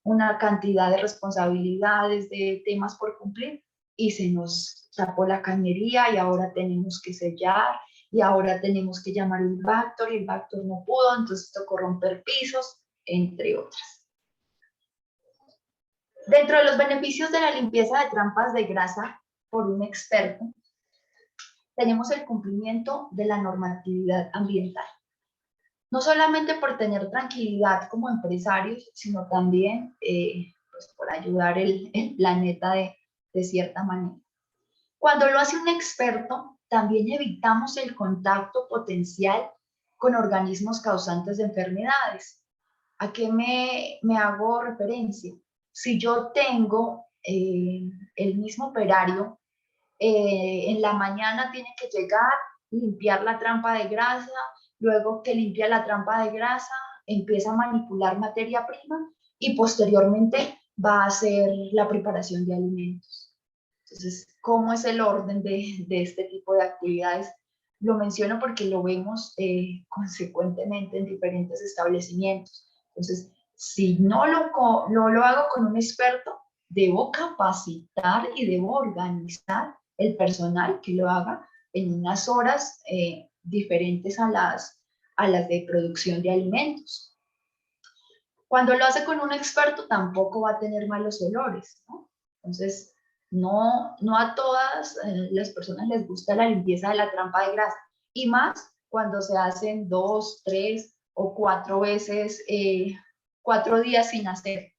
una cantidad de responsabilidades, de temas por cumplir, y se nos tapó la cañería y ahora tenemos que sellar, y ahora tenemos que llamar al Bactor, y el Bactor no pudo, entonces tocó romper pisos, entre otras. Dentro de los beneficios de la limpieza de trampas de grasa por un experto, tenemos el cumplimiento de la normatividad ambiental. No solamente por tener tranquilidad como empresarios, sino también pues por ayudar el planeta de cierta manera. Cuando lo hace un experto, también evitamos el contacto potencial con organismos causantes de enfermedades. ¿A qué me hago referencia? Si yo tengo el mismo operario, en la mañana tiene que llegar, limpiar la trampa de grasa, luego que limpia la trampa de grasa, empieza a manipular materia prima y posteriormente va a hacer la preparación de alimentos. Entonces, ¿cómo es el orden de este tipo de actividades? Lo menciono porque lo vemos consecuentemente en diferentes establecimientos. Entonces, si no lo hago con un experto, debo capacitar y debo organizar el personal que lo haga en unas horas diferentes a las de producción de alimentos. Cuando lo hace con un experto tampoco va a tener malos olores, ¿no? Entonces, no a todas las personas les gusta la limpieza de la trampa de grasa, y más cuando se hacen 2, 3 o 4 veces, 4 días sin hacer.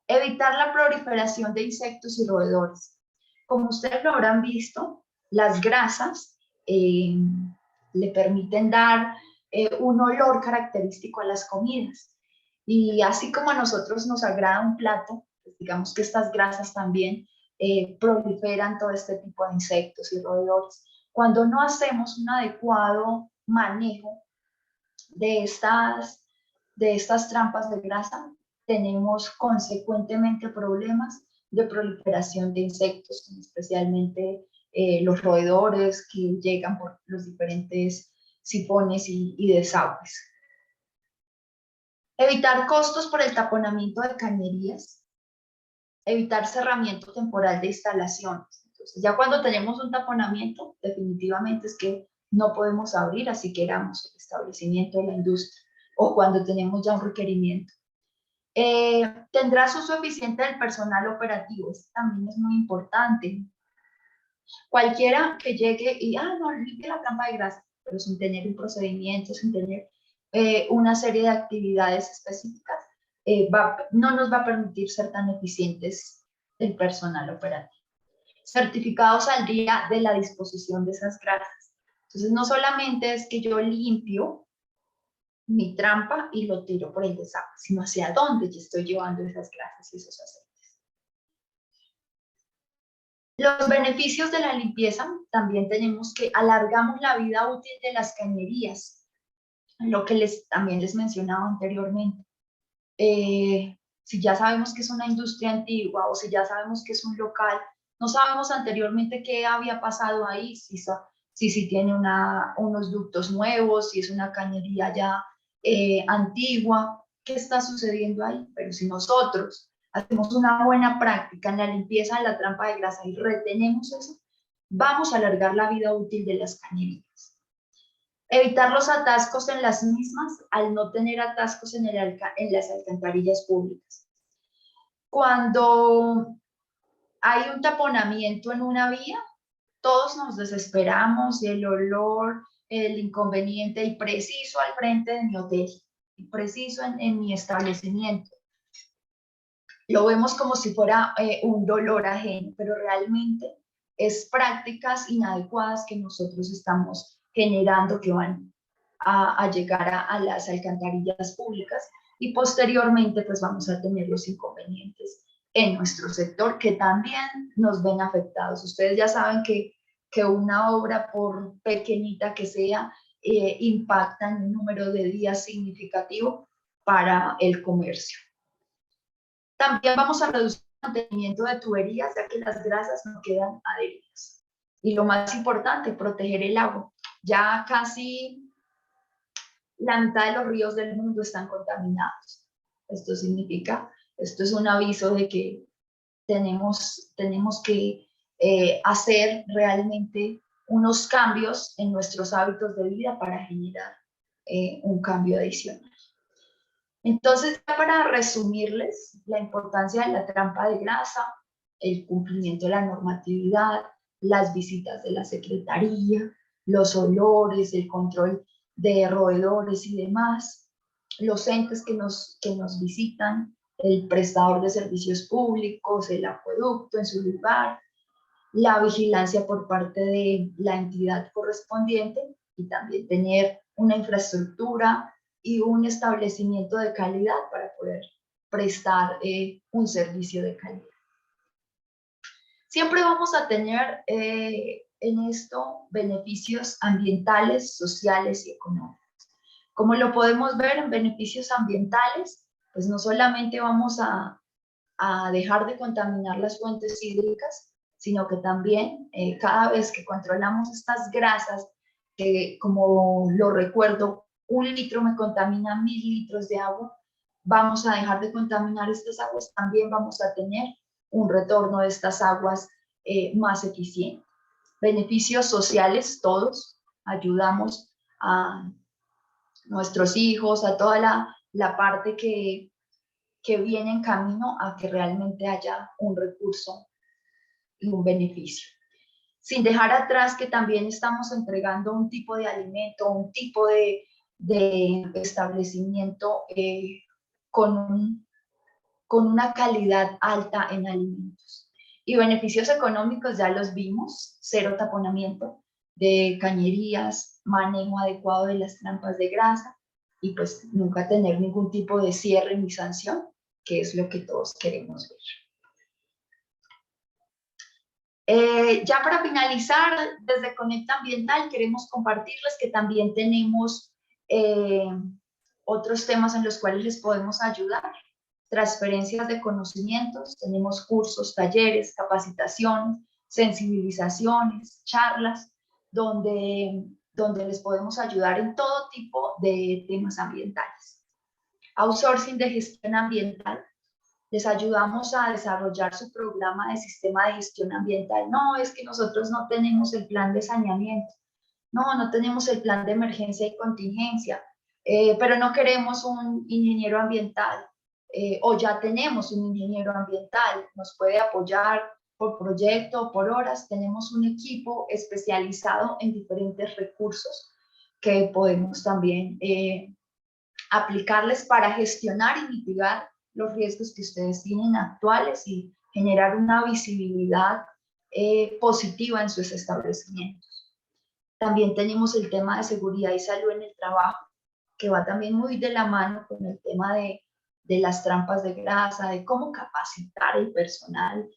Evitar la proliferación de insectos y roedores. Como ustedes lo habrán visto, las grasas le permiten dar un olor característico a las comidas. Y así como a nosotros nos agrada un plato, pues digamos que estas grasas también proliferan todo este tipo de insectos y roedores. Cuando no hacemos un adecuado manejo de estas trampas de grasa, tenemos consecuentemente problemas de proliferación de insectos, especialmente los roedores que llegan por los diferentes sifones y desagües. Evitar costos por el taponamiento de cañerías. Evitar cerramiento temporal de instalaciones. Entonces, ya cuando tenemos un taponamiento, definitivamente es que no podemos abrir, así queramos el establecimiento de la industria, o cuando tenemos ya un requerimiento. Tendrás uso eficiente del personal operativo. Esto también es muy importante. Cualquiera que llegue y, no, limpie la trampa de grasa, pero sin tener un procedimiento, sin tener una serie de actividades específicas, no nos va a permitir ser tan eficientes el personal operativo. Certificados al día de la disposición de esas grasas. Entonces, no solamente es que yo limpio mi trampa y lo tiro por el desagüe, sino hacia dónde yo estoy llevando esas grasas y esos aceites. Los beneficios de la limpieza, también tenemos que alargamos la vida útil de las cañerías, lo que también les mencionaba anteriormente. Si ya sabemos que es una industria antigua o si ya sabemos que es un local, no sabemos anteriormente qué había pasado ahí, si tiene unos ductos nuevos, si es una cañería ya antigua, qué está sucediendo ahí. Pero si nosotros hacemos una buena práctica en la limpieza de la trampa de grasa y retenemos eso, vamos a alargar la vida útil de las cañerías. Evitar los atascos en las mismas al no tener atascos en las alcantarillas públicas. Cuando hay un taponamiento en una vía, todos nos desesperamos, el olor, el inconveniente, y preciso al frente de mi hotel, y preciso en mi establecimiento. Lo vemos como si fuera un dolor ajeno, pero realmente es prácticas inadecuadas que nosotros estamos generando que van a llegar a las alcantarillas públicas, y posteriormente pues vamos a tener los inconvenientes en nuestro sector que también nos ven afectados. Ustedes ya saben que una obra, por pequeñita que sea, impacta en un número de días significativo para el comercio. También vamos a reducir el mantenimiento de tuberías, ya que las grasas no quedan adheridas. Y lo más importante, proteger el agua. Ya casi la mitad de los ríos del mundo están contaminados. Esto es un aviso de que tenemos que hacer realmente unos cambios en nuestros hábitos de vida para generar un cambio adicional. Entonces, para resumirles la importancia de la trampa de grasa, el cumplimiento de la normatividad, las visitas de la secretaría, los olores, el control de roedores y demás, los entes que nos visitan, el prestador de servicios públicos, el acueducto en su lugar, la vigilancia por parte de la entidad correspondiente y también tener una infraestructura y un establecimiento de calidad para poder prestar un servicio de calidad. Siempre vamos a tener en esto beneficios ambientales, sociales y económicos. Como lo podemos ver en beneficios ambientales, pues no solamente vamos a dejar de contaminar las fuentes hídricas, sino que también cada vez que controlamos estas grasas, que como lo recuerdo, 1 litro me contamina 1000 litros de agua, vamos a dejar de contaminar estas aguas, también vamos a tener un retorno de estas aguas más eficiente. Beneficios sociales, todos ayudamos a nuestros hijos, a toda la parte que viene en camino a que realmente haya un recurso y un beneficio. Sin dejar atrás que también estamos entregando un tipo de alimento, un tipo de establecimiento con una calidad alta en alimentos. Y beneficios económicos ya los vimos: cero taponamiento de cañerías, manejo adecuado de las trampas de grasa y pues nunca tener ningún tipo de cierre ni sanción, que es lo que todos queremos ver. Ya para finalizar, desde Conecta Ambiental queremos compartirles que también tenemos otros temas en los cuales les podemos ayudar. Transferencias de conocimientos, tenemos cursos, talleres, capacitaciones, sensibilizaciones, charlas, donde les podemos ayudar en todo tipo de temas ambientales. Outsourcing de gestión ambiental. Les ayudamos a desarrollar su programa de sistema de gestión ambiental. No, es que nosotros no tenemos el plan de saneamiento. No tenemos el plan de emergencia y contingencia, pero no queremos un ingeniero ambiental. O ya tenemos un ingeniero ambiental, nos puede apoyar por proyecto, por horas. Tenemos un equipo especializado en diferentes recursos que podemos también aplicarles para gestionar y mitigar los riesgos que ustedes tienen actuales y generar una visibilidad positiva en sus establecimientos. También tenemos el tema de seguridad y salud en el trabajo, que va también muy de la mano con el tema de las trampas de grasa, de cómo capacitar el personal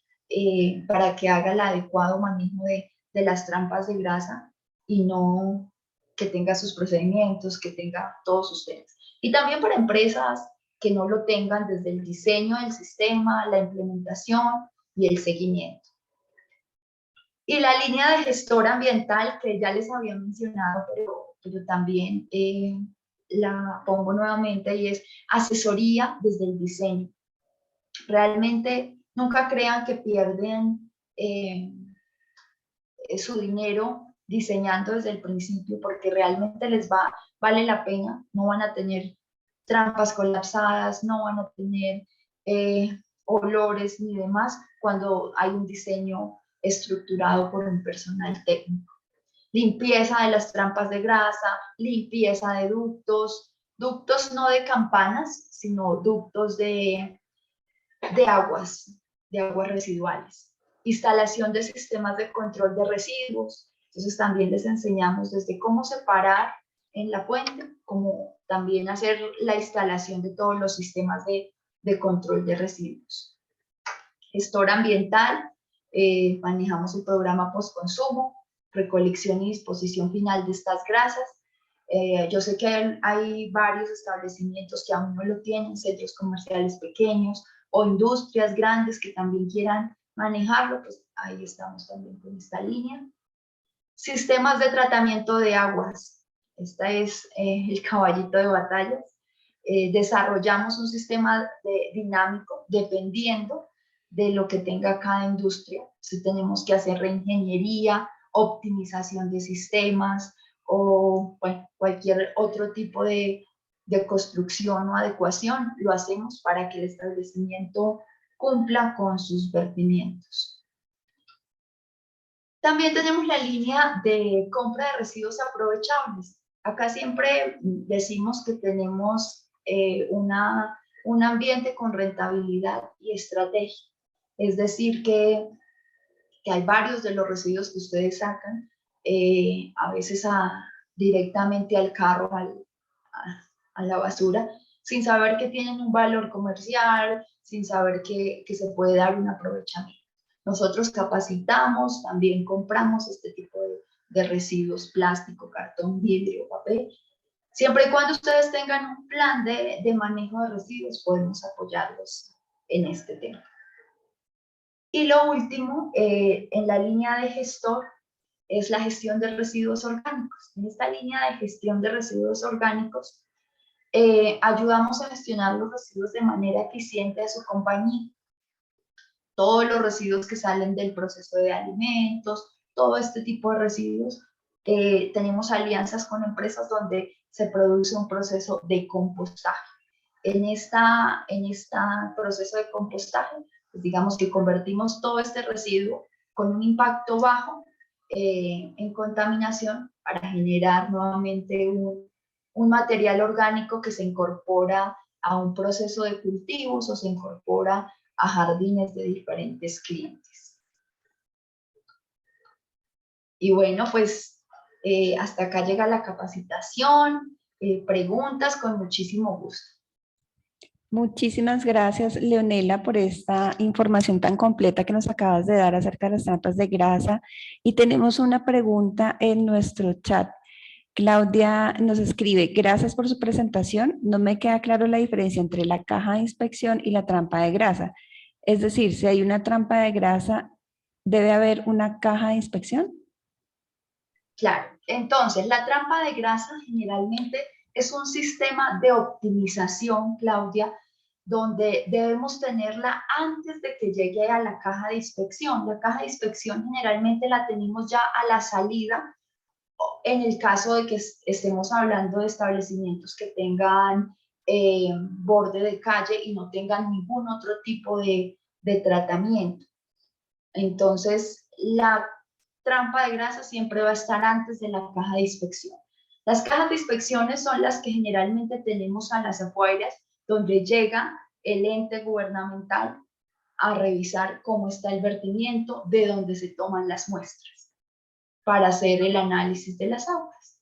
para que haga el adecuado manejo de las trampas de grasa y no que tenga sus procedimientos, que tenga todos sus temas. Y también para empresas que no lo tengan, desde el diseño del sistema, la implementación y el seguimiento. Y la línea de gestor ambiental que ya les había mencionado, pero también la pongo nuevamente, y es asesoría desde el diseño. Realmente nunca crean que pierden su dinero diseñando desde el principio, porque realmente vale la pena. No van a tener trampas colapsadas, no van a tener olores ni demás cuando hay un diseño estructurado por un personal técnico. Limpieza de las trampas de grasa, limpieza de ductos no de campanas, sino ductos de aguas residuales. Instalación de sistemas de control de residuos. Entonces también les enseñamos desde cómo separar en la fuente, como también hacer la instalación de todos los sistemas de control de residuos. Gestor ambiental, manejamos el programa postconsumo, recolección y disposición final de estas grasas. Yo sé que hay varios establecimientos que aún no lo tienen, centros comerciales pequeños o industrias grandes que también quieran manejarlo, pues ahí estamos también con esta línea. Sistemas de tratamiento de aguas. Este es el caballito de batalla. Desarrollamos un sistema dinámico dependiendo de lo que tenga cada industria. Si tenemos que hacer reingeniería, optimización de sistemas o bueno, cualquier otro tipo de construcción o adecuación, lo hacemos para que el establecimiento cumpla con sus vertimientos. También tenemos la línea de compra de residuos aprovechables. Acá siempre decimos que tenemos un ambiente con rentabilidad y estrategia. Es decir, que hay varios de los residuos que ustedes sacan, a veces directamente al carro, a la basura, sin saber que tienen un valor comercial, sin saber que se puede dar un aprovechamiento. Nosotros capacitamos, también compramos este tipo de residuos, plástico, cartón, vidrio, papel. Siempre y cuando ustedes tengan un plan de manejo de residuos, podemos apoyarlos en este tema. Y lo último, en la línea de gestor, es la gestión de residuos orgánicos. En esta línea de gestión de residuos orgánicos, ayudamos a gestionar los residuos de manera eficiente de su compañía. Todos los residuos que salen del proceso de alimentos, todo este tipo de residuos. Tenemos alianzas con empresas donde se produce un proceso de compostaje. En este proceso de compostaje, pues digamos que convertimos todo este residuo con un impacto bajo en contaminación para generar nuevamente un material orgánico que se incorpora a un proceso de cultivos o se incorpora a jardines de diferentes clientes. Y bueno, pues hasta acá llega la capacitación, preguntas con muchísimo gusto. Muchísimas gracias, Leonela, por esta información tan completa que nos acabas de dar acerca de las trampas de grasa. Y tenemos una pregunta en nuestro chat. Claudia nos escribe, gracias por su presentación. No me queda claro la diferencia entre la caja de inspección y la trampa de grasa. Es decir, si hay una trampa de grasa, ¿debe haber una caja de inspección? Claro, entonces la trampa de grasa generalmente es un sistema de optimización, Claudia, donde debemos tenerla antes de que llegue a la caja de inspección. La caja de inspección generalmente la tenemos ya a la salida, en el caso de que estemos hablando de establecimientos que tengan borde de calle y no tengan ningún otro tipo de tratamiento. Entonces, la trampa de grasa siempre va a estar antes de la caja de inspección. Las cajas de inspecciones son las que generalmente tenemos a las afueras, donde llega el ente gubernamental a revisar cómo está el vertimiento, de dónde se toman las muestras, para hacer el análisis de las aguas.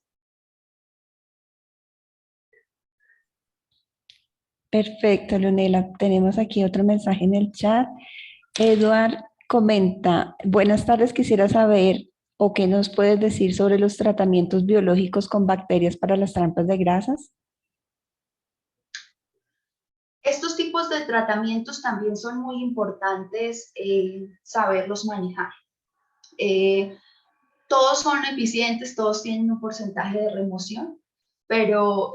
Perfecto, Leonela. Tenemos aquí otro mensaje en el chat. Eduard comenta, buenas tardes, quisiera saber o qué nos puedes decir sobre los tratamientos biológicos con bacterias para las trampas de grasas. Estos tipos de tratamientos también son muy importantes saberlos manejar. Todos son eficientes, todos tienen un porcentaje de remoción, pero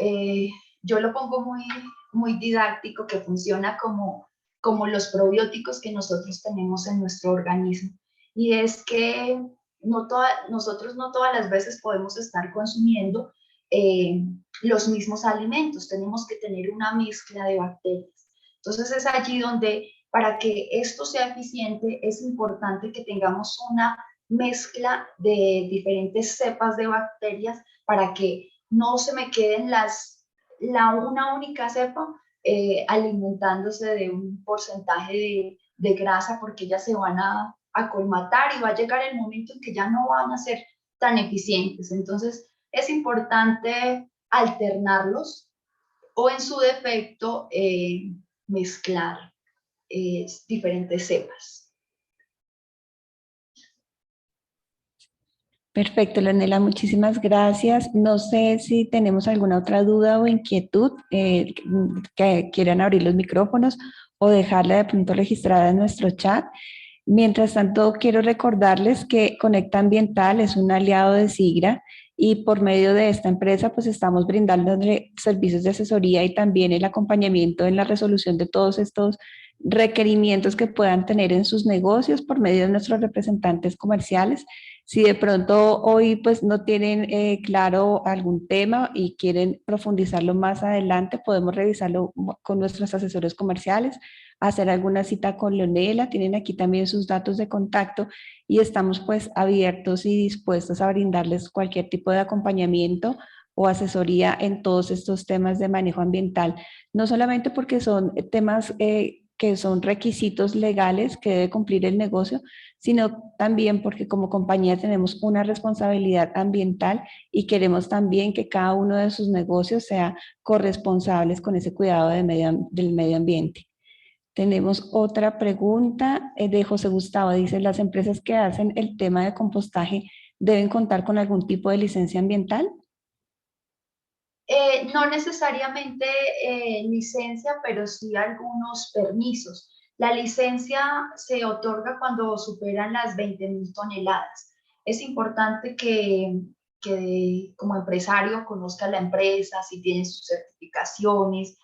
yo lo pongo muy didáctico, que funciona como los probióticos que nosotros tenemos en nuestro organismo. Y es que nosotros no todas las veces podemos estar consumiendo los mismos alimentos, tenemos que tener una mezcla de bacterias. Entonces es allí donde, para que esto sea eficiente, es importante que tengamos una mezcla de diferentes cepas de bacterias para que no se me queden una única cepa alimentándose de un porcentaje de grasa, porque ellas se van a colmatar y va a llegar el momento en que ya no van a ser tan eficientes. Entonces es importante alternarlos o en su defecto mezclar diferentes cepas. Perfecto, Leonela, muchísimas gracias. No sé si tenemos alguna otra duda o inquietud que quieran abrir los micrófonos o dejarla de pronto registrada en nuestro chat. Mientras tanto, quiero recordarles que Conecta Ambiental es un aliado de SIGRA y por medio de esta empresa pues estamos brindándole servicios de asesoría y también el acompañamiento en la resolución de todos estos requerimientos que puedan tener en sus negocios por medio de nuestros representantes comerciales. Si de pronto hoy pues no tienen claro algún tema y quieren profundizarlo más adelante, podemos revisarlo con nuestros asesores comerciales, hacer alguna cita con Leonela, tienen aquí también sus datos de contacto y estamos pues abiertos y dispuestos a brindarles cualquier tipo de acompañamiento o asesoría en todos estos temas de manejo ambiental, no solamente porque son temas que son requisitos legales que debe cumplir el negocio, sino también porque como compañía tenemos una responsabilidad ambiental y queremos también que cada uno de sus negocios sea corresponsables con ese cuidado del medio ambiente. Tenemos otra pregunta de José Gustavo. Dice, ¿las empresas que hacen el tema de compostaje deben contar con algún tipo de licencia ambiental? No necesariamente licencia, pero sí algunos permisos. La licencia se otorga cuando superan las 20.000 toneladas. Es importante que como empresario conozca la empresa, si tiene sus certificaciones.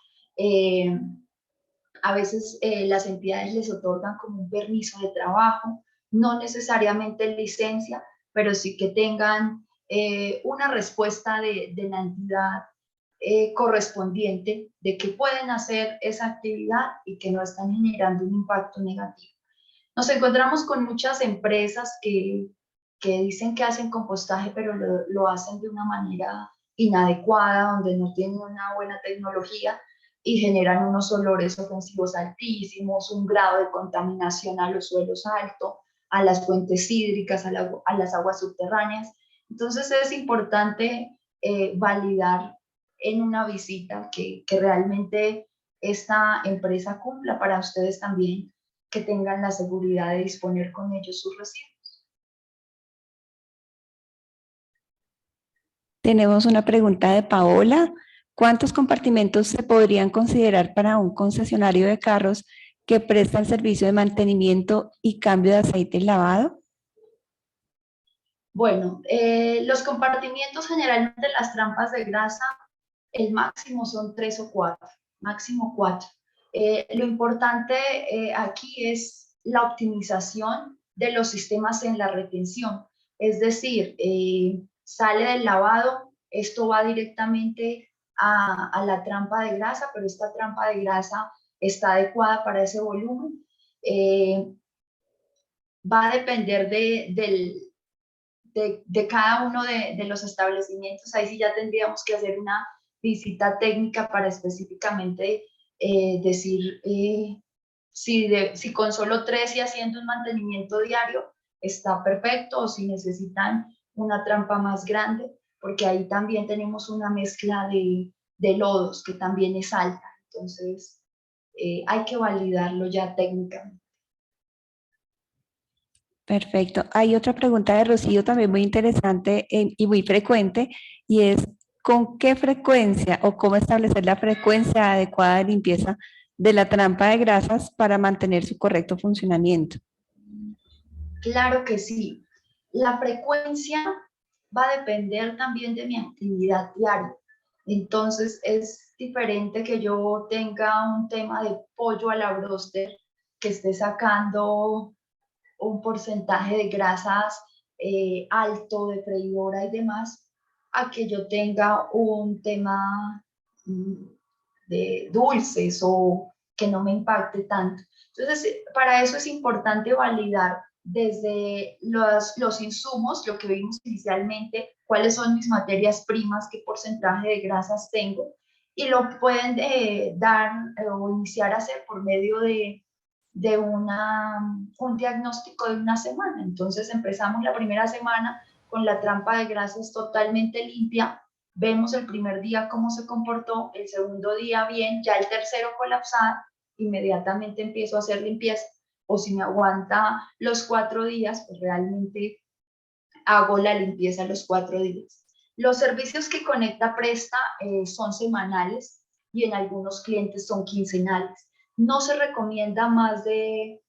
A veces las entidades les otorgan como un permiso de trabajo, no necesariamente licencia, pero sí que tengan una respuesta de la entidad correspondiente de que pueden hacer esa actividad y que no están generando un impacto negativo. Nos encontramos con muchas empresas que dicen que hacen compostaje, pero lo hacen de una manera inadecuada, donde no tienen una buena tecnología y generan unos olores ofensivos altísimos, un grado de contaminación a los suelos alto, a las fuentes hídricas, a las aguas subterráneas. Entonces es importante validar en una visita que realmente esta empresa cumpla para ustedes también, que tengan la seguridad de disponer con ellos sus residuos. Tenemos una pregunta de Paola. ¿Cuántos compartimentos se podrían considerar para un concesionario de carros que presta el servicio de mantenimiento y cambio de aceite y lavado? Bueno, los compartimientos generalmente las trampas de grasa, el máximo son 3 o 4, máximo 4. Lo importante aquí es la optimización de los sistemas en la retención. Es decir, sale del lavado, esto va directamente a la trampa de grasa, pero esta trampa de grasa está adecuada para ese volumen. Va a depender de cada uno de los establecimientos. Ahí sí ya tendríamos que hacer una visita técnica para específicamente decir si con solo 3 y haciendo un mantenimiento diario está perfecto, o si necesitan una trampa más grande, porque ahí también tenemos una mezcla de lodos que también es alta. Entonces hay que validarlo ya técnicamente. Perfecto. Hay otra pregunta de Rocío también muy interesante y muy frecuente y es ¿con qué frecuencia o cómo establecer la frecuencia adecuada de limpieza de la trampa de grasas para mantener su correcto funcionamiento? Claro que sí. La frecuencia va a depender también de mi actividad diaria. Entonces es diferente que yo tenga un tema de pollo a la bróster que esté sacando un porcentaje de grasas alto de freidora y demás, a que yo tenga un tema de dulces o que no me impacte tanto. Entonces, para eso es importante validar desde los insumos, lo que vimos inicialmente, cuáles son mis materias primas, qué porcentaje de grasas tengo, y lo pueden dar o iniciar a hacer por medio de un diagnóstico de una semana. Entonces empezamos la primera semana con la trampa de grasas totalmente limpia, vemos el primer día cómo se comportó, el segundo día bien, ya el tercero colapsada, inmediatamente empiezo a hacer limpieza, o si me aguanta los 4 días, pues realmente hago la limpieza los 4 días. Los servicios que Conecta presta son semanales y en algunos clientes son quincenales. No se recomienda más de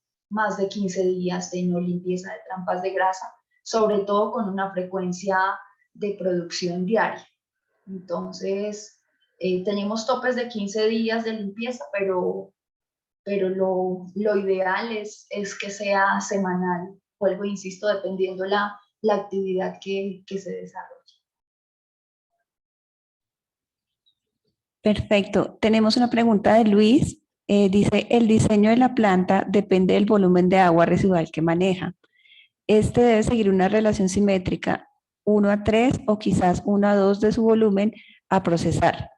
15 días de no limpieza de trampas de grasa, sobre todo con una frecuencia de producción diaria. Entonces, tenemos topes de 15 días de limpieza, pero lo ideal es que sea semanal. Vuelvo, insisto, dependiendo la actividad que se desarrolle. Perfecto. Tenemos una pregunta de Luis. Dice, el diseño de la planta depende del volumen de agua residual que maneja. Este debe seguir una relación simétrica 1:3 o quizás 1:2 de su volumen a procesar.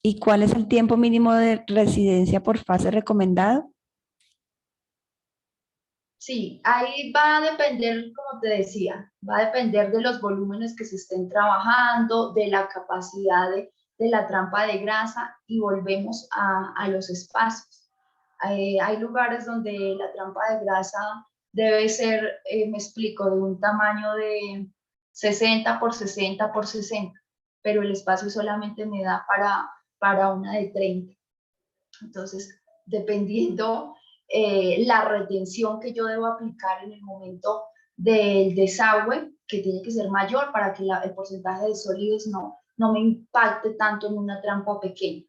¿Y cuál es el tiempo mínimo de residencia por fase recomendado? Sí, ahí va a depender, como te decía, va a depender de los volúmenes que se estén trabajando, de la capacidad de la trampa de grasa, y volvemos a los espacios. Hay lugares donde la trampa de grasa debe ser, me explico, de un tamaño de 60 por 60 por 60, pero el espacio solamente me da para una de 30. Entonces, dependiendo la retención que yo debo aplicar en el momento del desagüe, que tiene que ser mayor para que el porcentaje de sólidos no me impacte tanto en una trampa pequeña.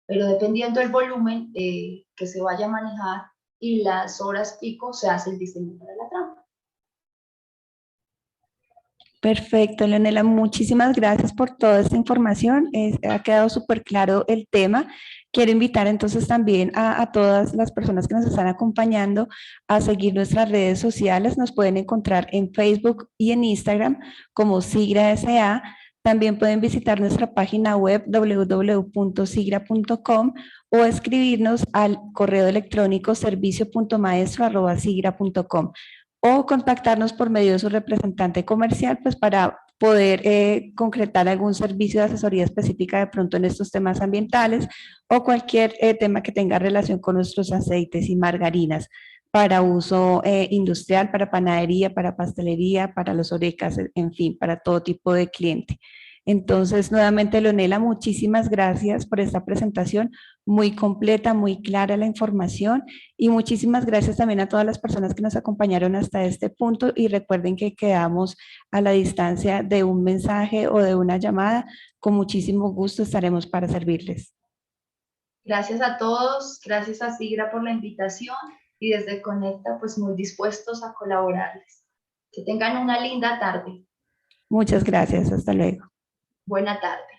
Pero dependiendo del volumen que se vaya a manejar y las horas pico, se hace el diseño para la trampa. Perfecto, Leonela, muchísimas gracias por toda esta información. Ha quedado súper claro el tema. Quiero invitar entonces también a todas las personas que nos están acompañando a seguir nuestras redes sociales. Nos pueden encontrar en Facebook y en Instagram como Sigra S.A. También pueden visitar nuestra página web www.sigra.com o escribirnos al correo electrónico servicio.maestro@sigra.com o contactarnos por medio de su representante comercial, pues para poder concretar algún servicio de asesoría específica de pronto en estos temas ambientales o cualquier tema que tenga relación con nuestros aceites y margarinas para uso industrial, para panadería, para pastelería, para los orecas, en fin, para todo tipo de cliente. Entonces, nuevamente, Leonela, muchísimas gracias por esta presentación, muy completa, muy clara la información, y muchísimas gracias también a todas las personas que nos acompañaron hasta este punto, y recuerden que quedamos a la distancia de un mensaje o de una llamada. Con muchísimo gusto estaremos para servirles. Gracias a todos, gracias a Sigra por la invitación, y desde Conecta pues muy dispuestos a colaborarles. Que tengan una linda tarde. Muchas gracias, hasta luego. Buena tarde.